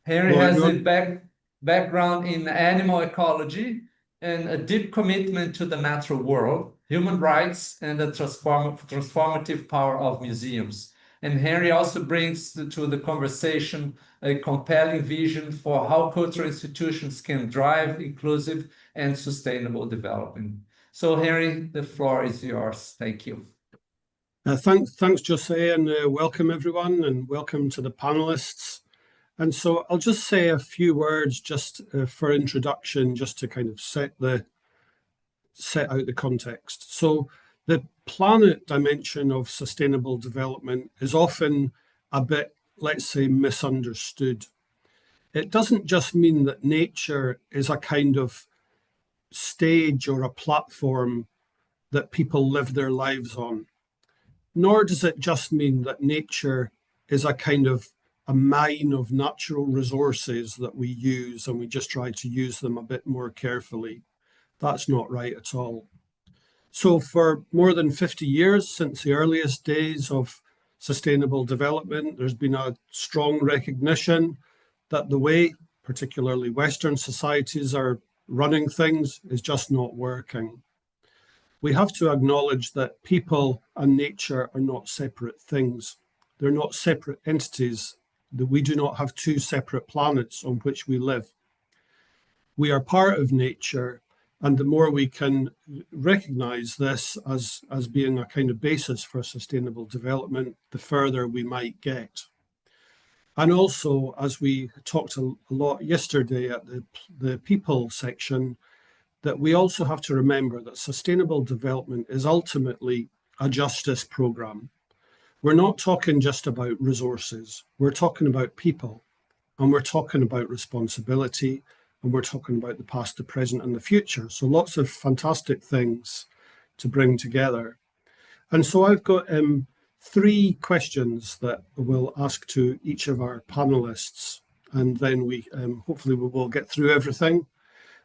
Henry has a background in animal ecology and a deep commitment to the natural world, human rights, and the transformative power of museums. And Henry also brings to the conversation a compelling vision for how cultural institutions can drive inclusive and sustainable development. So, Henry, the floor is yours. Thank you. Thanks, Jose, and welcome everyone, and welcome to the panelists. And so I'll just say a few words just for introduction, just to kind of set out the context. So the planet dimension of sustainable development is often a bit, let's say, misunderstood. It doesn't just mean that nature is a kind of stage or a platform that people live their lives on, nor does it just mean that nature is a kind of a mine of natural resources that we use and we just try to use them a bit more carefully. That's not right at all. So for more than 50 years, since the earliest days of sustainable development, there's been a strong recognition that the way, particularly Western societies, are running things is just not working. We have to acknowledge that people and nature are not separate things. They're not separate entities, that we do not have two separate planets on which we live. We are part of nature, and the more we can recognize this as being a kind of basis for sustainable development, the further we might get. And also, as we talked a lot yesterday at the people section, that we also have to remember that sustainable development is ultimately a justice program. We're not talking just about resources, we're talking about people, and we're talking about responsibility, and we're talking about the past, the present, and the future. So lots of fantastic things to bring together. And so I've got three questions that we'll ask to each of our panelists. and then we hopefully we will get through everything.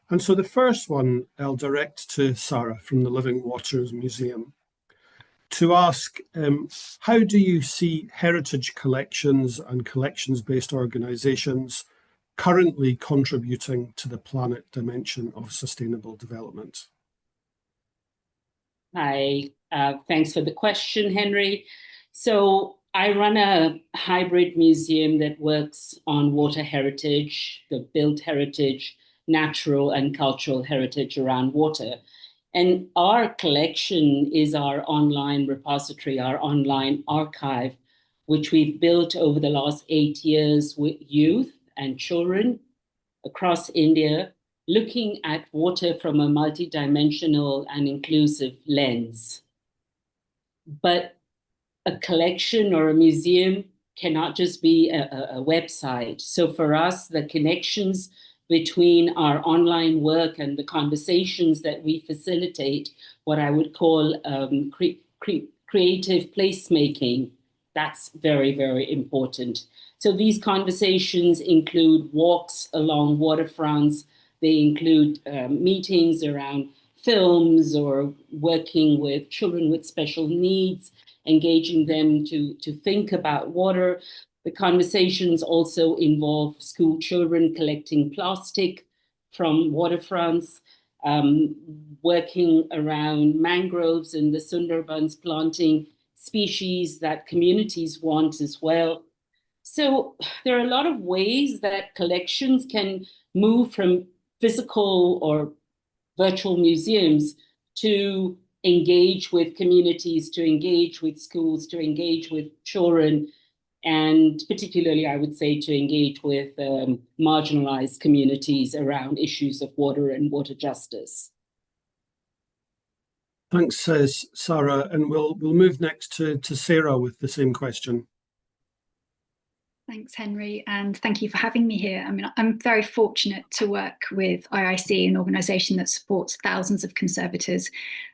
And so the first one I'll direct to Sarah from the Living Waters Museum to ask, how do you see heritage collections and collections-based organisations currently contributing to the planet dimension of sustainable development? Hi, thanks for the question, Henry. So I run a hybrid museum that works on water heritage, the built heritage, natural and cultural heritage around water. And our collection is our online repository, our online archive, which we've built over the last 8 years with youth and children across India, looking at water from a multidimensional and inclusive lens. But a collection or a museum cannot just be a website. So for us, the connections between our online work and the conversations that we facilitate, what I would call creative placemaking, that's very, very important. So these conversations include walks along waterfronts. They include meetings around films or working with children with special needs, engaging them to think about water. The conversations also involve school children collecting plastic from waterfronts, working around mangroves in the Sundarbans, planting species that communities want as well. So there are a lot of ways that collections can move from physical or virtual museums to engage with communities, to engage with schools, to engage with children, and particularly, I would say, to engage with marginalized communities around issues of water and water justice. Thanks, Sarah. And we'll move next to Sarah with the same question. Thanks, Henry, and thank you for having me here. I mean, I'm very fortunate to work with IIC, an organisation that supports thousands of conservators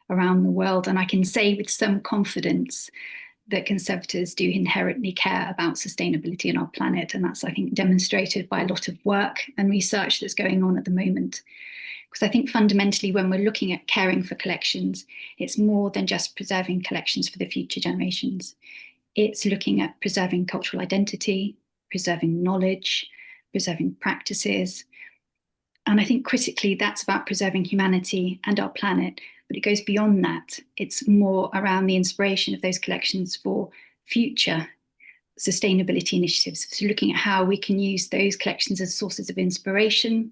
around the world, and I can say with some confidence that conservators do inherently care about sustainability on our planet, and that's, I think, demonstrated by a lot of work and research that's going on at the moment. Because I think fundamentally, when we're looking at caring for collections, it's more than just preserving collections for the future generations. It's looking at preserving cultural identity, preserving knowledge, preserving practices. And I think critically, that's about preserving humanity and our planet. But it goes beyond that. It's more around the inspiration of those collections for future sustainability initiatives. So looking at how we can use those collections as sources of inspiration.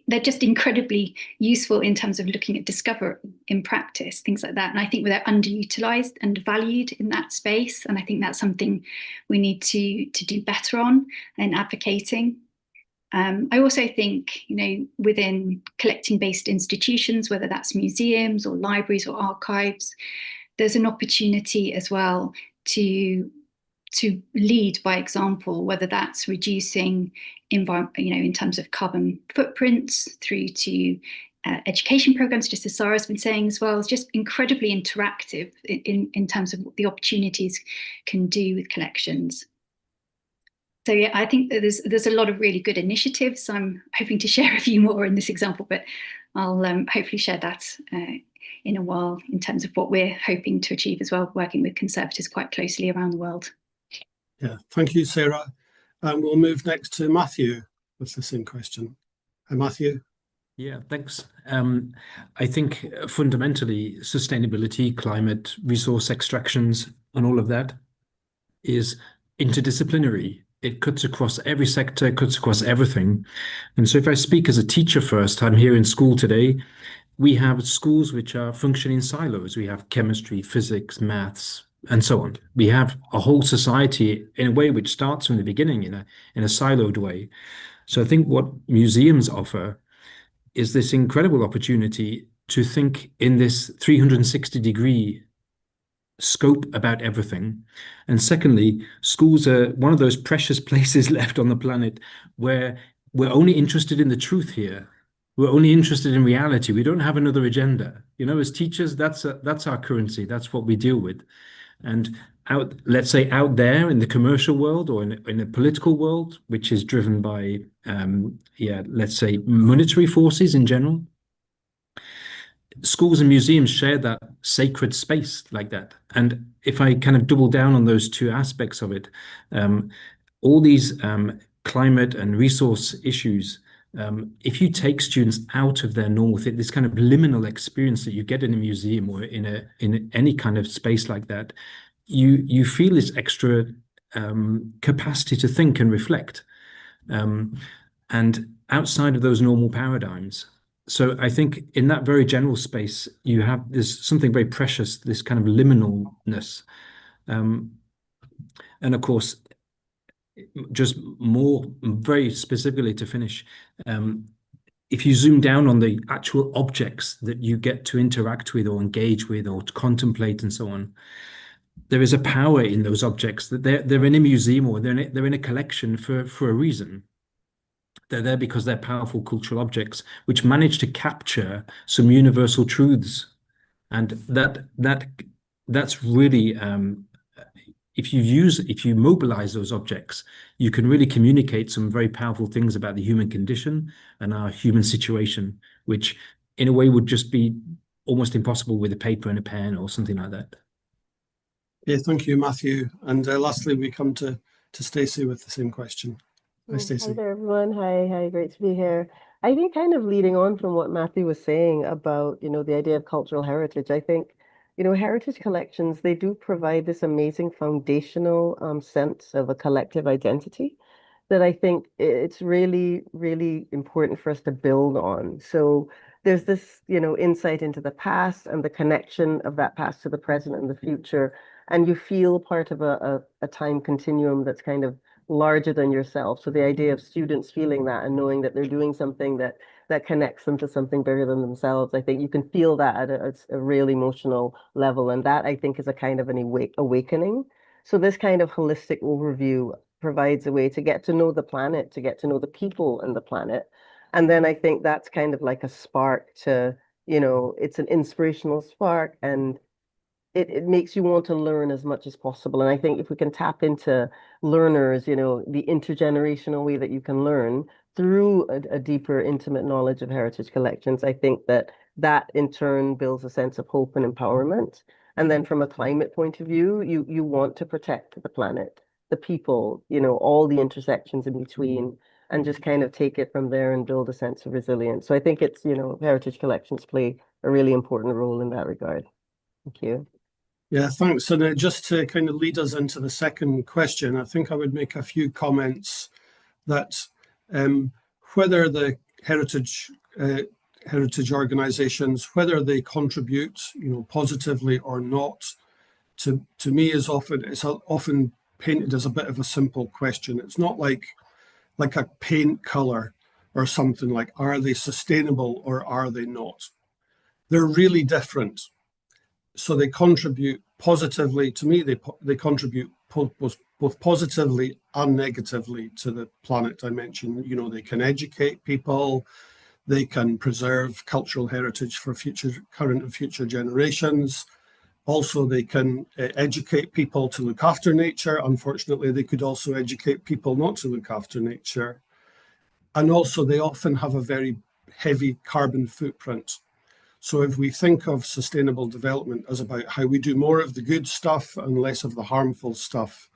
They're just incredibly useful in terms of looking at discovery in practice, things like that. And I think they're underutilized and valued in that space. And I think that's something we need to do better on in advocating. I also think, within collecting-based institutions, whether that's museums or libraries or archives, there's an opportunity as well to lead by example, whether that's reducing in terms of carbon footprints through to education programs, just as Sarah's been saying as well. It's just incredibly interactive in terms of what the opportunities can do with collections. So yeah, I think that there's a lot of really good initiatives. I'm hoping to share a few more in this example, but I'll hopefully share that in a while in terms of what we're hoping to achieve as well, working with conservators quite closely around the world. Yeah, thank you, Sarah. And we'll move next to Matthew with the same question. Hi, Matthew. Yeah, thanks. I think fundamentally sustainability, climate, resource extractions, and all of that is interdisciplinary. It cuts across every sector, it cuts across everything. And so if I speak as a teacher first, I'm here in school today. We have schools which are functioning in silos. We have chemistry, physics, maths, and so on. We have a whole society in a way which starts from the beginning in a siloed way. So I think what museums offer is this incredible opportunity to think in this 360-degree scope about everything. And secondly, schools are one of those precious places left on the planet where we're only interested in the truth here. We're only interested in reality. We don't have another agenda. As teachers, that's our currency. That's what we deal with. And let's say out there in the commercial world or in a political world, which is driven by, let's say monetary forces in general. Schools and museums share that sacred space like that. And if I kind of double down on those two aspects of it, all these climate and resource issues, if you take students out of their normal, this kind of liminal experience that you get in a museum or in any kind of space like that, you feel this extra capacity to think and reflect, and outside of those normal paradigms. So I think in that very general space, you have this something very precious, this kind of liminalness. And of course, just more very specifically to finish, if you zoom down on the actual objects that you get to interact with or engage with or to contemplate and so on, there is a power in those objects that they're in a museum or they're in a collection for a reason. They're there because they're powerful cultural objects which manage to capture some universal truths, and that's really if you mobilize those objects, you can really communicate some very powerful things about the human condition and our human situation, which in a way would just be almost impossible with a paper and a pen or something like that. Yeah, thank you, Matthew. And lastly, we come to Stacey with the same question. Hi, Stacey. Hi there, everyone. Hi, great to be here. I think kind of leading on from what Matthew was saying about, the idea of cultural heritage, I think, heritage collections, they do provide this amazing foundational sense of a collective identity that I think it's really, really important for us to build on. So there's this, insight into the past and the connection of that past to the present and the future. And you feel part of a time continuum that's kind of larger than yourself. So the idea of students feeling that and knowing that they're doing something that connects them to something bigger than themselves, I think you can feel that at a real emotional level. And that, I think, is a kind of an awakening. So this kind of holistic overview provides a way to get to know the planet, to get to know the people and the planet. And then I think that's kind of like a spark to, it's an inspirational spark, and it makes you want to learn as much as possible. And I think if we can tap into learners, the intergenerational way that you can learn through a deeper, intimate knowledge of heritage collections, I think that in turn builds a sense of hope and empowerment. And then from a climate point of view, you want to protect the planet, the people, all the intersections in between, and just kind of take it from there and build a sense of resilience. So I think it's, heritage collections play a really important role in that regard. Thank you. Yeah, thanks. And just to kind of lead us into the second question, I think I would make a few comments that whether the heritage organizations, whether they contribute, positively or not, to me it's often painted as a bit of a simple question. It's not like a paint color or something like, are they sustainable or are they not? They're really different. So they contribute positively. To me, they contribute both positively and negatively to the planet dimension. They can educate people, they can preserve cultural heritage for current and future generations. Also, they can educate people to look after nature. Unfortunately, they could also educate people not to look after nature. And also, they often have a very heavy carbon footprint. So if we think of sustainable development as about how we do more of the good stuff and less of the harmful stuff,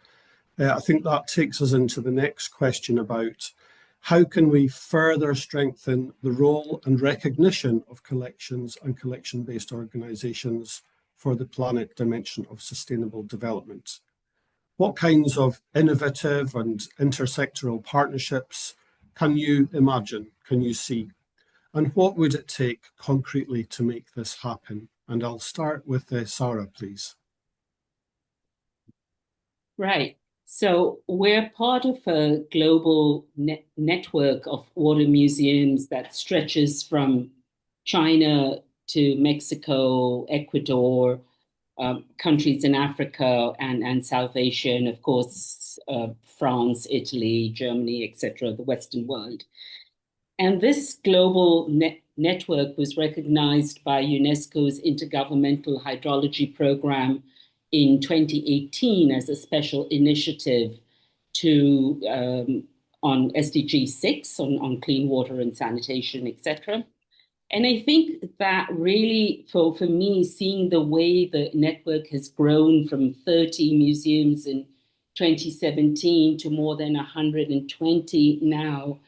I think that takes us into the next question about how can we further strengthen the role and recognition of collections and collection-based organizations for the planet dimension of sustainable development. What kinds of innovative and intersectoral partnerships can you imagine, can you see? And what would it take concretely to make this happen? And I'll start with Sarah, please. Right. So we're part of a global network of water museums that stretches from China to Mexico, Ecuador, countries in Africa and South Asia, and of course, France, Italy, Germany, etc., the Western world. And this global network was recognized by UNESCO's Intergovernmental Hydrology Program in 2018 as a special initiative to on SDG 6 on clean water and sanitation, etc. And I think that really, for me, seeing the way the network has grown from 30 museums in 2017 to more than 120 now,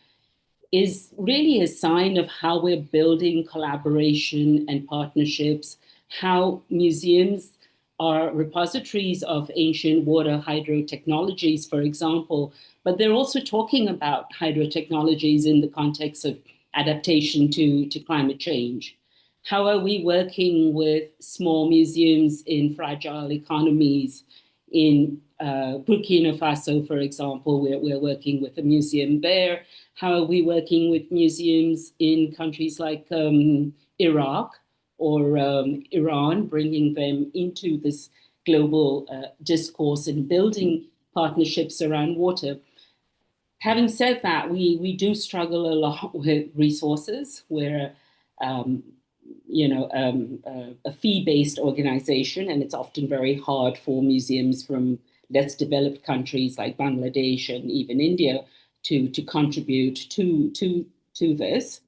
is really a sign of how we're building collaboration and partnerships, how museums are repositories of ancient water hydro technologies, for example, but they're also talking about hydro technologies in the context of adaptation to climate change. How are we working with small museums in fragile economies? In Burkina Faso, for example, we're working with a museum there. How are we working with museums in countries like Iraq or Iran, bringing them into this global discourse and building partnerships around water? Having said that, we do struggle a lot with resources. We're a fee-based organization, and it's often very hard for museums from less developed countries like Bangladesh and even India to contribute to this.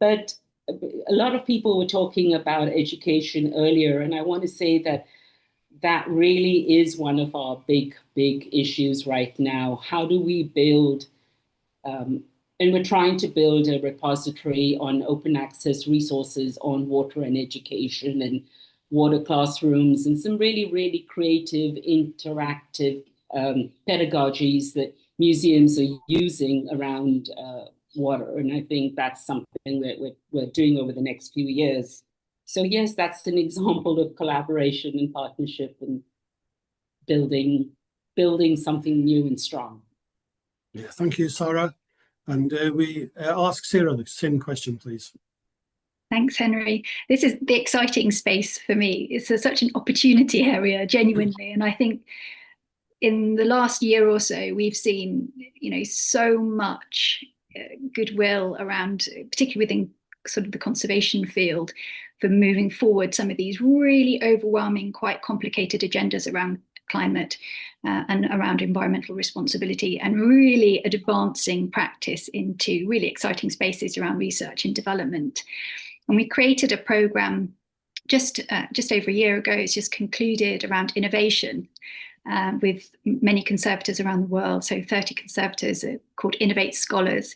But a lot of people were talking about education earlier, and I want to say that really is one of our big issues right now. How do we build, and we're trying to build a repository on open access resources on water and education and water classrooms and some really creative, interactive pedagogies that museums are using around water. And I think that's something we're doing over the next few years. So yes, that's an example of collaboration and partnership and building something new and strong. Yeah, thank you, Sarah. And we ask Sarah the same question, please. Thanks, Henry. This is the exciting space for me. It's such an opportunity area, genuinely. And I think in the last year or so, we've seen, so much goodwill around, particularly within sort of the conservation field, for moving forward some of these really overwhelming, quite complicated agendas around climate and around environmental responsibility, and really advancing practice into really exciting spaces around research and development. And we created a program just over a year ago. It's just concluded around innovation with many conservators around the world. So 30 conservators called Innovate Scholars.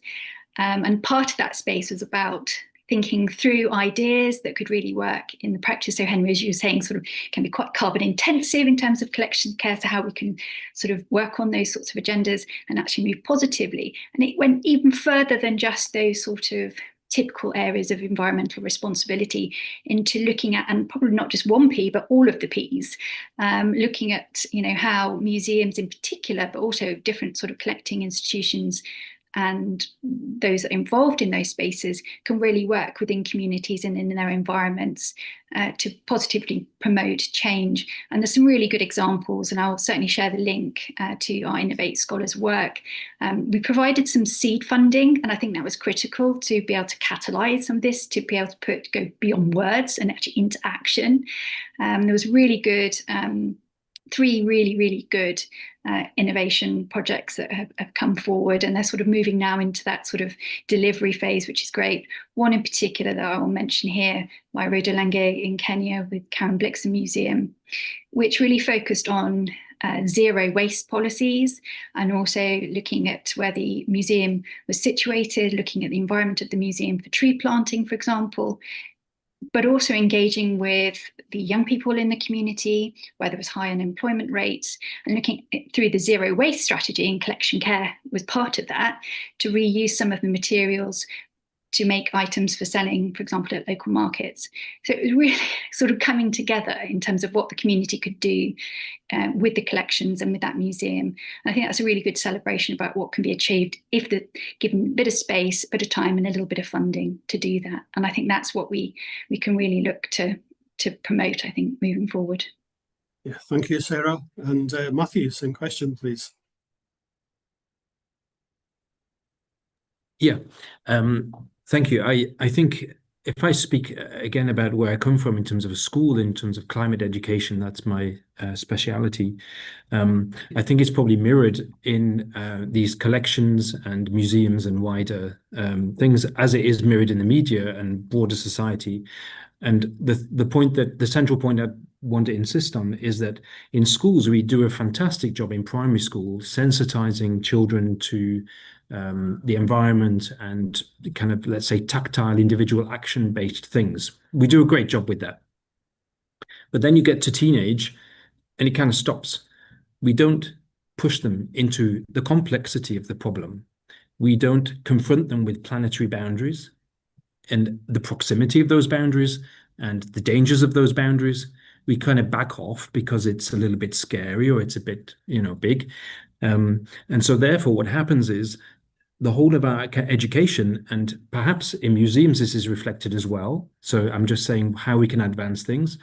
And part of that space was about thinking through ideas that could really work in the practice. So Henry, as you were saying, sort of can be quite carbon intensive in terms of collection care, so how we can sort of work on those sorts of agendas and actually move positively. And it went even further than just those sort of typical areas of environmental responsibility into looking at, and probably not just one P, but all of the Ps, looking at, how museums in particular, but also different sort of collecting institutions and those that are involved in those spaces can really work within communities and in their environments to positively promote change. And there's some really good examples, and I'll certainly share the link to our Innovate Scholars work. We provided some seed funding, and I think that was critical to be able to catalyse some of this, to be able to go beyond words and actually into action. There was really good, 3 really good innovation projects that have come forward, and they're sort of moving now into that sort of delivery phase, which is great. One in particular that I will mention here, Wairo de Lange in Kenya with Karen Blixen Museum, which really focused on zero waste policies, and also looking at where the museum was situated, looking at the environment of the museum for tree planting, for example, but also engaging with the young people in the community where there was high unemployment rates, and looking through the zero waste strategy, and collection care was part of that, to reuse some of the materials to make items for selling, for example, at local markets. So it was really sort of coming together in terms of what the community could do with the collections and with that museum. And I think that's a really good celebration about what can be achieved if given a bit of space, a bit of time, and a little bit of funding to do that. And I think that's what we can really look to promote, I think, moving forward. Yeah, thank you, Sarah. And Matthew, same question, please. Yeah, thank you. I think if I speak again about where I come from in terms of a school, in terms of climate education, that's my speciality. I think it's probably mirrored in these collections and museums and wider things as it is mirrored in the media and broader society. And the central point I want to insist on is that in schools, we do a fantastic job in primary school, sensitizing children to the environment and kind of, let's say, tactile, individual action-based things. We do a great job with that. But then you get to teenage and it kind of stops. We don't push them into the complexity of the problem. We don't confront them with planetary boundaries and the proximity of those boundaries and the dangers of those boundaries. We kind of back off because it's a little bit scary or it's a bit, big. And so therefore what happens is the whole of our education, and perhaps in museums this is reflected as well, so I'm just saying how we can advance things,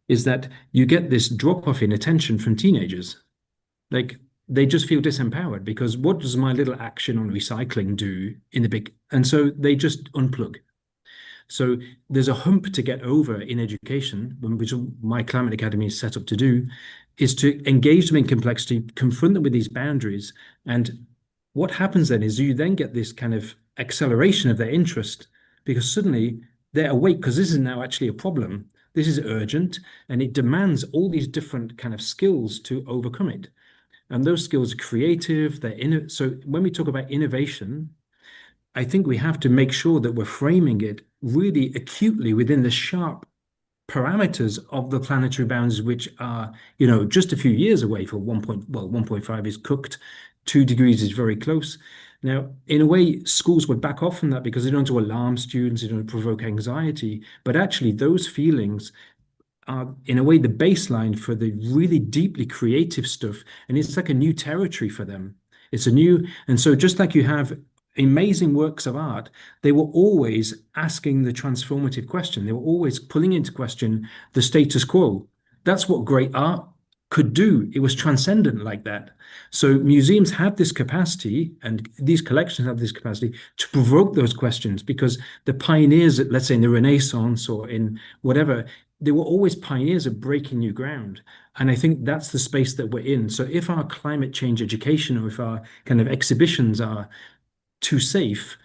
is that you get this drop-off in attention from teenagers. Like, they just feel disempowered because what does my little action on recycling do in the big? And so they just unplug. So there's a hump to get over in education, which my Climate Academy is set up to do, is to engage them in complexity, confront them with these boundaries. And what happens then is you then get this kind of acceleration of their interest because suddenly they're awake because this is now actually a problem. This is urgent and it demands all these different kind of skills to overcome it. And those skills are creative, so when we talk about innovation, I think we have to make sure that we're framing it really acutely within the sharp parameters of the planetary bounds, which are, just a few years away for 1.5 is cooked, 2 degrees is very close. Now, in a way, schools would back off from that because they don't want to alarm students, they don't provoke anxiety, but actually those feelings are, in a way, the baseline for the really deeply creative stuff. And it's like a new territory for them. And so just like you have amazing works of art, they were always asking the transformative question. They were always pulling into question the status quo. That's what great art could do. It was transcendent like that. So museums have this capacity, and these collections have this capacity to provoke those questions, because the pioneers, let's say in the Renaissance or in whatever, they were always pioneers of breaking new ground. And I think that's the space that we're in. So if our climate change education or if our kind of exhibitions are too safe,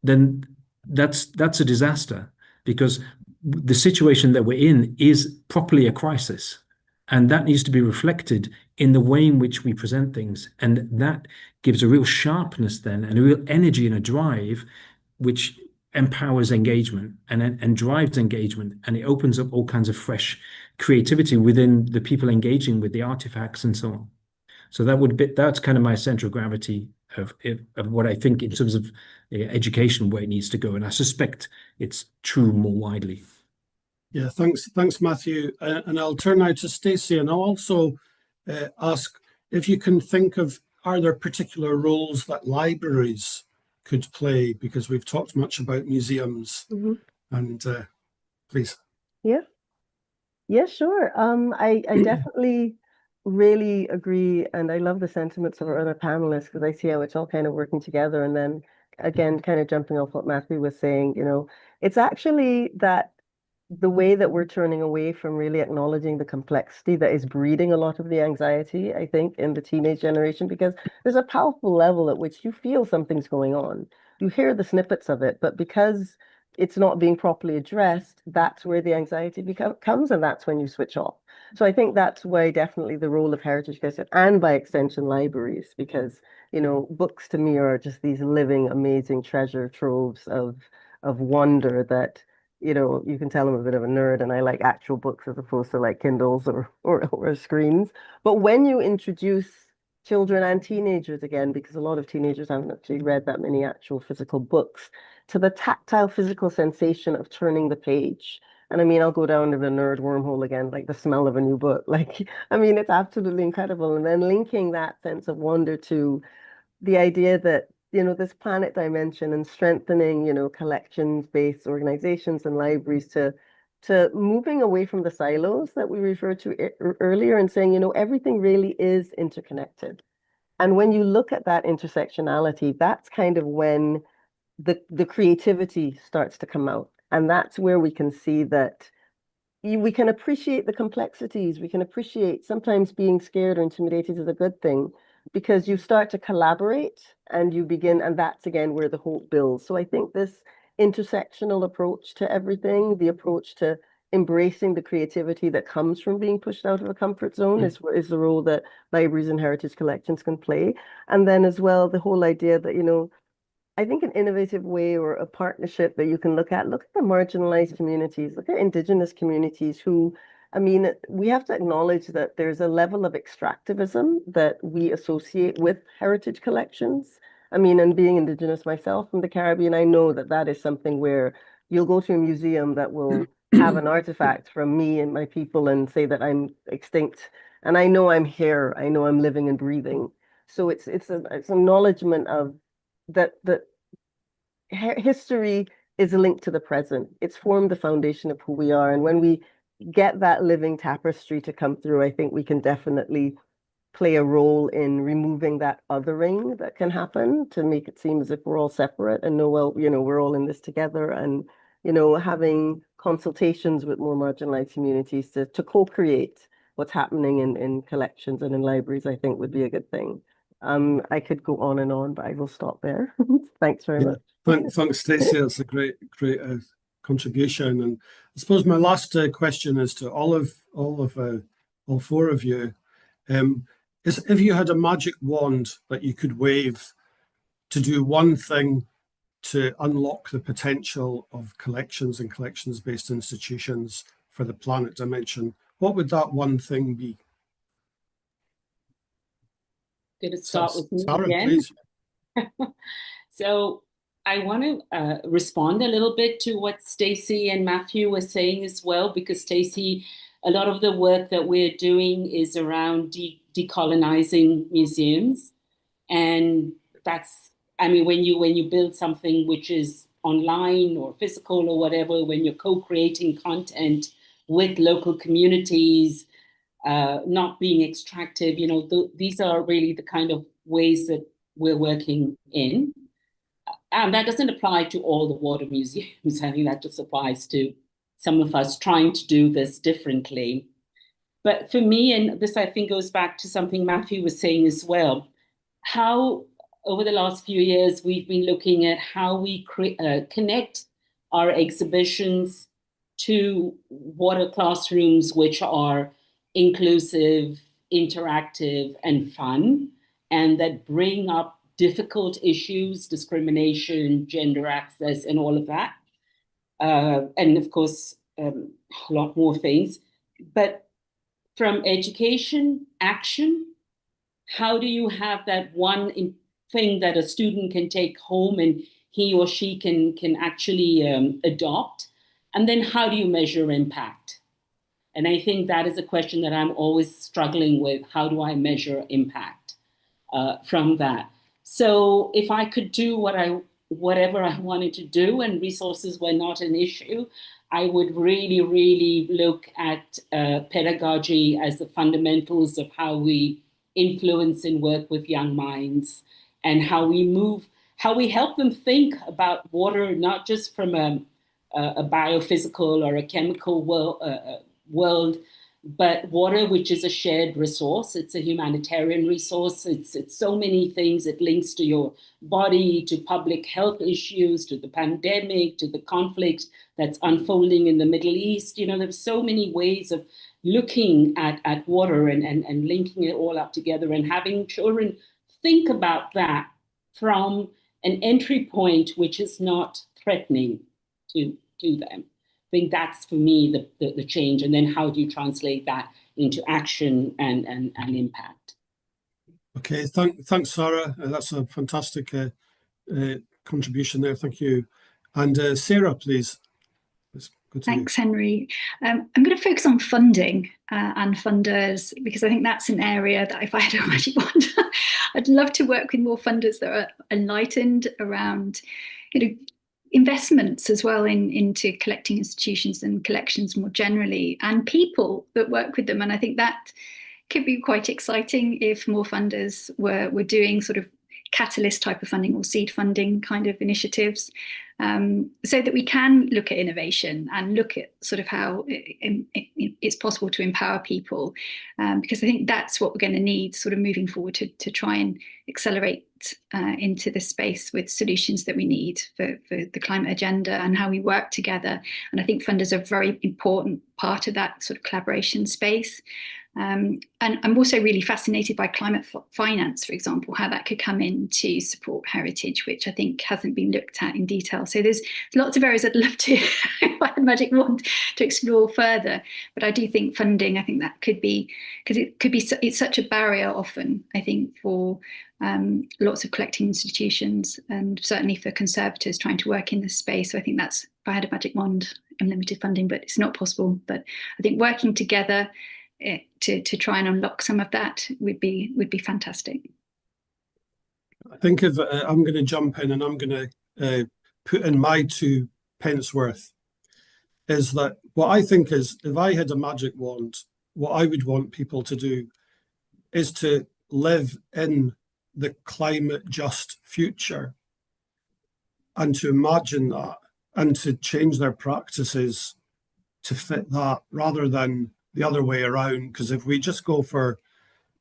then that's a disaster, because the situation that we're in is properly a crisis. And that needs to be reflected in the way in which we present things. And that gives a real sharpness then and a real energy and a drive, which empowers engagement and drives engagement. And it opens up all kinds of fresh creativity within the people engaging with the artifacts and so on. So that's kind of my central gravity of what I think in terms of education, where it needs to go. And I suspect it's true more widely. Yeah, thanks, Matthew. And I'll turn now to Stacey, and I'll also ask if you can think of, are there particular roles that libraries could play? Because we've talked much about museums, and please. Yeah, sure. I definitely really agree, and I love the sentiments of our other panelists because I see how it's all kind of working together. And then again, kind of jumping off what Matthew was saying, it's actually that the way that we're turning away from really acknowledging the complexity that is breeding a lot of the anxiety, I think, in the teenage generation, because there's a powerful level at which you feel something's going on. You hear the snippets of it, but because it's not being properly addressed, that's where the anxiety comes, and that's when you switch off. So I think that's why definitely the role of heritage collection, and by extension libraries, because books to me are just these living, amazing treasure troves of wonder that you can tell I'm a bit of a nerd and I like actual books as opposed to like Kindles or screens. But when you introduce children and teenagers, again, because a lot of teenagers haven't actually read that many actual physical books, to the tactile physical sensation of turning the page. And I mean, I'll go down to the nerd wormhole again, like the smell of a new book. Like, I mean, it's absolutely incredible. And then linking that sense of wonder to the idea that this planet dimension and strengthening collections-based organizations and libraries to moving away from the silos that we referred to earlier, and saying everything really is interconnected. And when you look at that intersectionality, that's kind of when the creativity starts to come out. And that's where we can see that we can appreciate the complexities. We can appreciate sometimes being scared or intimidated is a good thing, because you start to collaborate and you begin, and that's again where the hope builds. So I think this intersectional approach to everything, the approach to embracing the creativity that comes from being pushed out of a comfort zone is the role that libraries and heritage collections can play. And then as well, the whole idea that, I think an innovative way or a partnership that you can look at the marginalized communities, look at Indigenous communities who, we have to acknowledge that there's a level of extractivism that we associate with heritage collections. And being Indigenous myself from the Caribbean, I know that that is something where you'll go to a museum that will have an artifact from me and my people and say that I'm extinct. And I know I'm here, I know I'm living and breathing. So it's an acknowledgement of that history is linked to the present. It's formed the foundation of who we are. And when we get that living tapestry to come through, I think we can definitely play a role in removing that othering that can happen to make it seem as if we're all separate and no, well, we're all in this together, and, having consultations with more marginalized communities to co-create what's happening in collections and in libraries, I think would be a good thing. I could go on and on, but I will stop there. Thanks very much. Thanks, Stacey. That's a great contribution. And I suppose my last question is to all four of you. Is if you had a magic wand that you could wave to do one thing to unlock the potential of collections and collections-based institutions for the planet dimension, what would that one thing be? Going to start with me Sarah, again. please. So I want to respond a little bit to what Stacey and Matthew were saying as well, because Stacey, a lot of the work that we're doing is around decolonizing museums. And that's, when you build something which is online or physical or whatever, when you're co-creating content with local communities, not being extractive, these are really the kind of ways that we're working in. And that doesn't apply to all the water museums. I think that just applies to some of us trying to do this differently. But for me, and this I think goes back to something Matthew was saying as well, how over the last few years we've been looking at how we connect our exhibitions to water classrooms which are inclusive, interactive, and fun, and that bring up difficult issues, discrimination, gender access, and all of that. And of course, a lot more things. But from education, action, how do you have that one thing that a student can take home and he or she can actually adopt? And then how do you measure impact? And I think that is a question that I'm always struggling with. How do I measure impact from that? So if I could do whatever I wanted to do and resources were not an issue, I would really, really look at pedagogy as the fundamentals of how we influence and work with young minds, and how we help them think about water, not just from a biophysical or a chemical world, but water, which is a shared resource. It's a humanitarian resource. It's so many things. It links to your body, to public health issues, to the pandemic, to the conflict that's unfolding in the Middle East. There's so many ways of looking at water and linking it all up together, and having children think about that from an entry point which is not threatening to them. I think that's, for me, the change. And then how do you translate that into action and impact? Okay, thanks, Sarah. That's a fantastic contribution there. Thank you. And Sarah, please. Thanks, Henry. I'm going to focus on funding and funders, because I think that's an area that if I had a magic wand, I'd love to work with more funders that are enlightened around, investments as well into collecting institutions and collections more generally, and people that work with them. And I think that could be quite exciting if more funders were doing sort of catalyst type of funding or seed funding kind of initiatives. so that we can look at innovation and look at sort of how it's possible to empower people, because I think that's what we're going to need sort of moving forward to try and accelerate into the space with solutions that we need for the climate agenda and how we work together. And I think funders are a very important part of that sort of collaboration space. And I'm also really fascinated by climate finance, for example, how that could come in to support heritage, which I think hasn't been looked at in detail. So there's lots of areas I'd love to, if I had a magic wand, to explore further. But I do think funding, I think that could be, because it's such a barrier often, I think, for lots of collecting institutions, and certainly for conservators trying to work in this space. So I think that's, if I had a magic wand, unlimited funding, but it's not possible. But I think working together to try and unlock some of that would be fantastic. I think if I'm going to jump in and I'm going to put in my 2 pence worth, is that what I think is, if I had a magic wand, what I would want people to do is to live in the climate just future and to imagine that and to change their practices to fit that rather than the other way around. Because if we just go for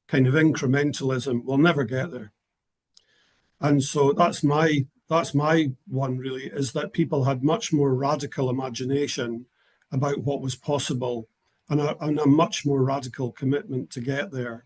kind of incrementalism, we'll never get there. And so that's my one, really, is that people had much more radical imagination about what was possible and a much more radical commitment to get there.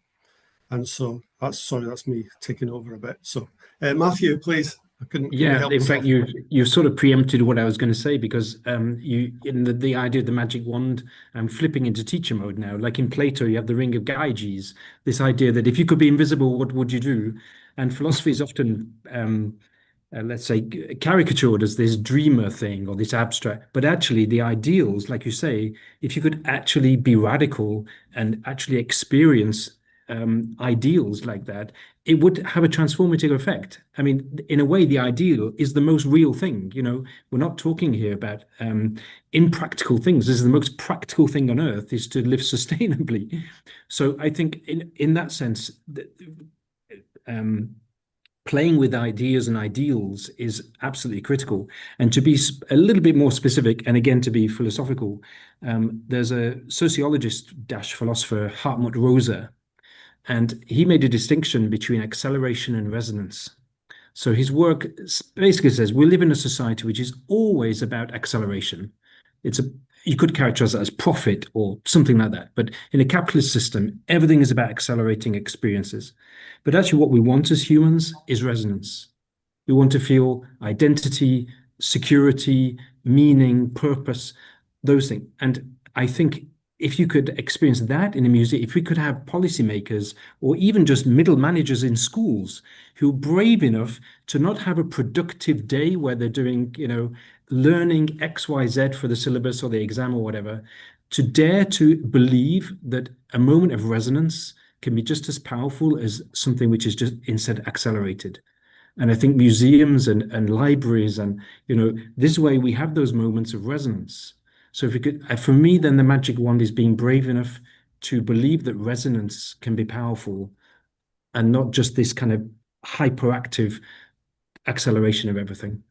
And so that's me taking over a bit. So Matthew, please. I couldn't help in myself. fact, you sort of preempted what I was going to say, because you, in the idea of the magic wand, I'm flipping into teacher mode now. Like in Plato, you have the ring of Gyges, this idea that if you could be invisible, what would you do? And philosophy is often, let's say, caricatured as this dreamer thing or this abstract. But actually, the ideals, like you say, if you could actually be radical and actually experience ideals like that, it would have a transformative effect. I mean, in a way, the ideal is the most real thing. You know, we're not talking here about impractical things. This is the most practical thing on earth, is to live sustainably. So I think in that sense, playing with ideas and ideals is absolutely critical. And to be a little bit more specific, and again, to be philosophical, there's a sociologist-philosopher, Hartmut Rosa, and he made a distinction between acceleration and resonance. So his work basically says we live in a society which is always about acceleration. You could characterize that as profit or something like that. But in a capitalist system, everything is about accelerating experiences. But actually what we want as humans is resonance. We want to feel identity, security, meaning, purpose, those things. And I think if you could experience that in a museum, if we could have policymakers or even just middle managers in schools who are brave enough to not have a productive day where they're doing, learning X, Y, Z for the syllabus or the exam or whatever, to dare to believe that a moment of resonance can be just as powerful as something which is just instead accelerated. And I think museums and libraries and, this way we have those moments of resonance. So if we could, for me, then the magic wand is being brave enough to believe that resonance can be powerful and not just this kind of hyperactive acceleration of everything.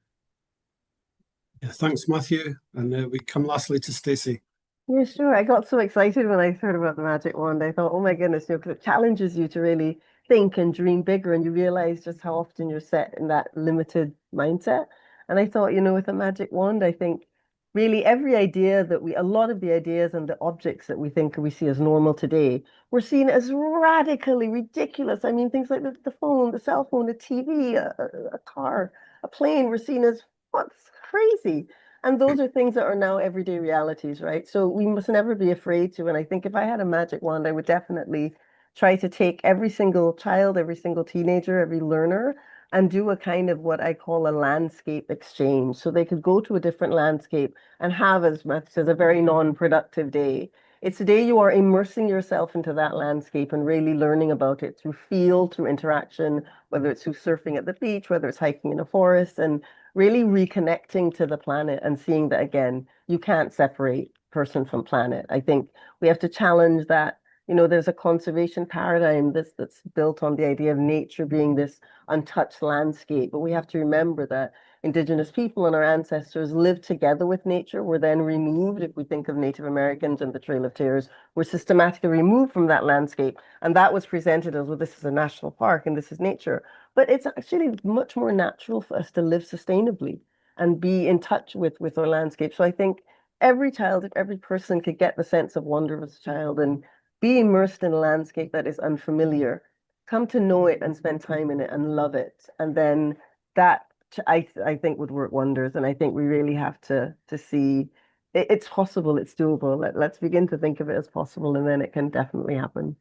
Yeah, thanks, Matthew. And we come lastly to Stacey. Yeah, sure. I got so excited when I heard about the magic wand. I thought, oh my goodness, because it challenges you to really think and dream bigger, and you realize just how often you're set in that limited mindset. And I thought, with a magic wand, I think really every idea a lot of the ideas and the objects that we see as normal today, we're seen as radically ridiculous. I mean, things like the phone, the cell phone, the TV, a car, a plane, we're seen as what's crazy. And those are things that are now everyday realities, right? So we must never be afraid to. And I think if I had a magic wand, I would definitely try to take every single child, every single teenager, every learner, and do a kind of what I call a landscape exchange. So they could go to a different landscape and have, as Matt says, a very non-productive day. It's a day you are immersing yourself into that landscape and really learning about it through feel, through interaction, whether it's through surfing at the beach, whether it's hiking in a forest, and really reconnecting to the planet and seeing that, again, you can't separate person from planet. I think we have to challenge that. There's a conservation paradigm that's built on the idea of nature being this untouched landscape, but we have to remember that indigenous people and our ancestors lived together with nature were then removed. If we think of Native Americans and the Trail of Tears, were systematically removed from that landscape. And that was presented as, well, this is a national park and this is nature. But it's actually much more natural for us to live sustainably and be in touch with our landscape. So I think every child, if every person could get the sense of wonder as a child and be immersed in a landscape that is unfamiliar, come to know it and spend time in it and love it. And then that, I think, would work wonders. And I think we really have to see it's possible, it's doable. Let's begin to think of it as possible, and then it can definitely happen.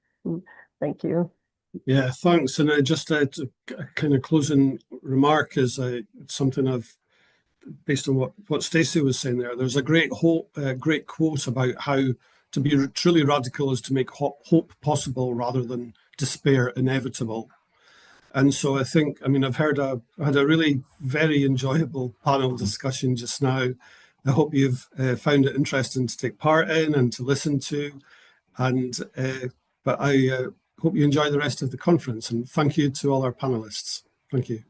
Thank you. Yeah, thanks. And just a kind of closing remark is something I've, based on what Stacey was saying there, there's a great quote about how to be truly radical is to make hope possible rather than despair inevitable. And so I think, I mean, I've had a really very enjoyable panel discussion just now. I hope you've found it interesting to take part in and to listen to. And but I hope you enjoy the rest of the conference. And thank you to all our panelists. Thank you.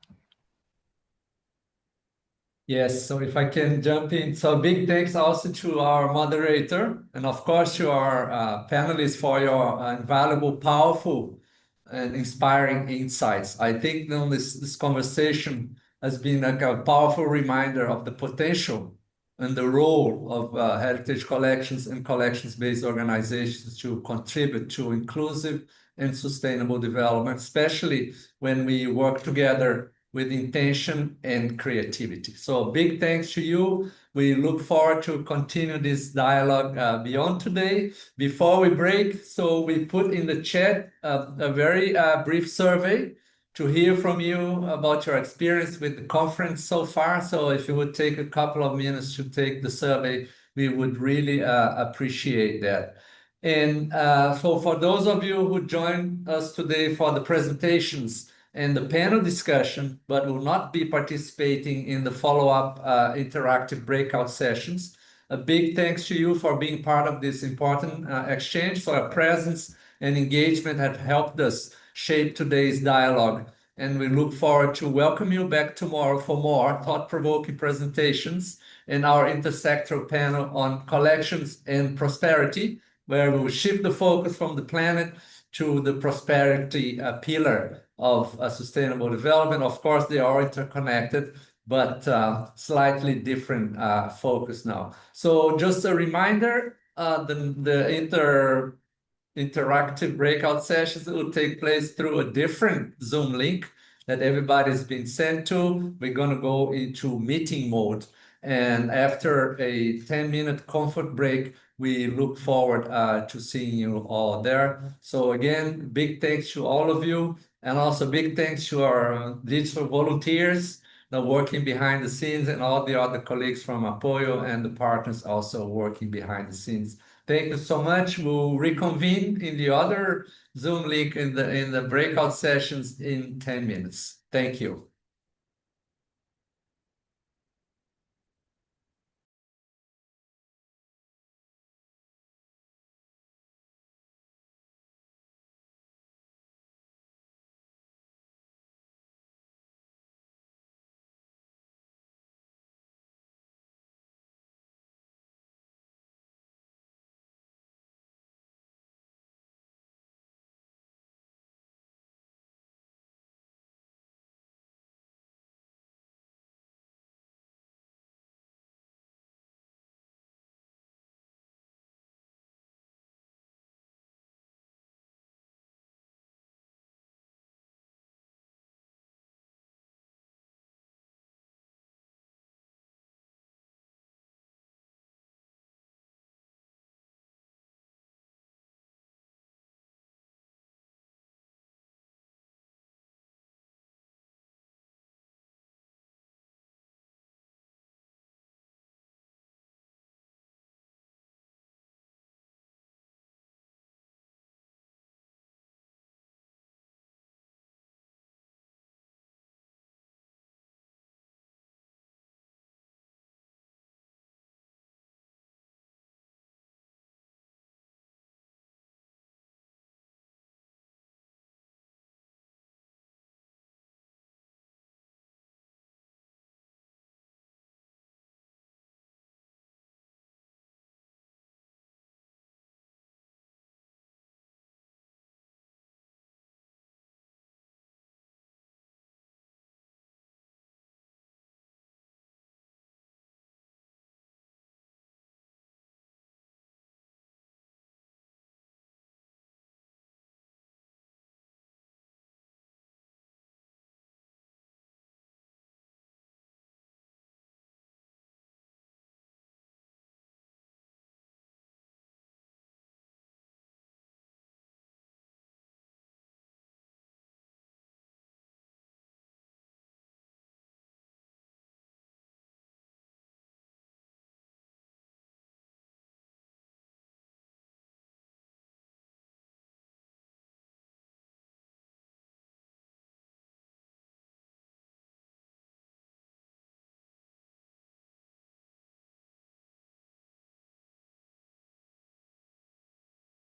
Yes, so if I can jump in. So big thanks also to our moderator and of course to our panelists for your invaluable, powerful and inspiring insights. I think this conversation has been like a powerful reminder of the potential and the role of heritage collections and collections-based organizations to contribute to inclusive and sustainable development, especially when we work together with intention and creativity. So big thanks to you. We look forward to continue this dialogue beyond today. Before we break, so we put in the chat a very brief survey to hear from you about your experience with the conference so far. So if you would take a couple of minutes to take the survey, we would really appreciate that. And so for those of you who joined us today for the presentations and the panel discussion, but will not be participating in the follow-up interactive breakout sessions, a big thanks to you for being part of this important exchange. So our presence and engagement have helped us shape today's dialogue. And we look forward to welcome you back tomorrow for more thought-provoking presentations in our intersectoral panel on collections and prosperity, where we will shift the focus from the planet to the prosperity pillar of sustainable development. Of course, they are interconnected, but slightly different focus now. So just a reminder, the interactive breakout sessions will take place through a different Zoom link that everybody's been sent to. We're going to go into meeting mode. And after a 10-minute comfort break, we look forward to seeing you all there. So again, big thanks to all of you. And also big thanks to our digital volunteers that are working behind the scenes and all the other colleagues from Apoyo and the partners also working behind the scenes. Thank you so much. We'll reconvene in the other Zoom link in the breakout sessions in 10 minutes. Thank you.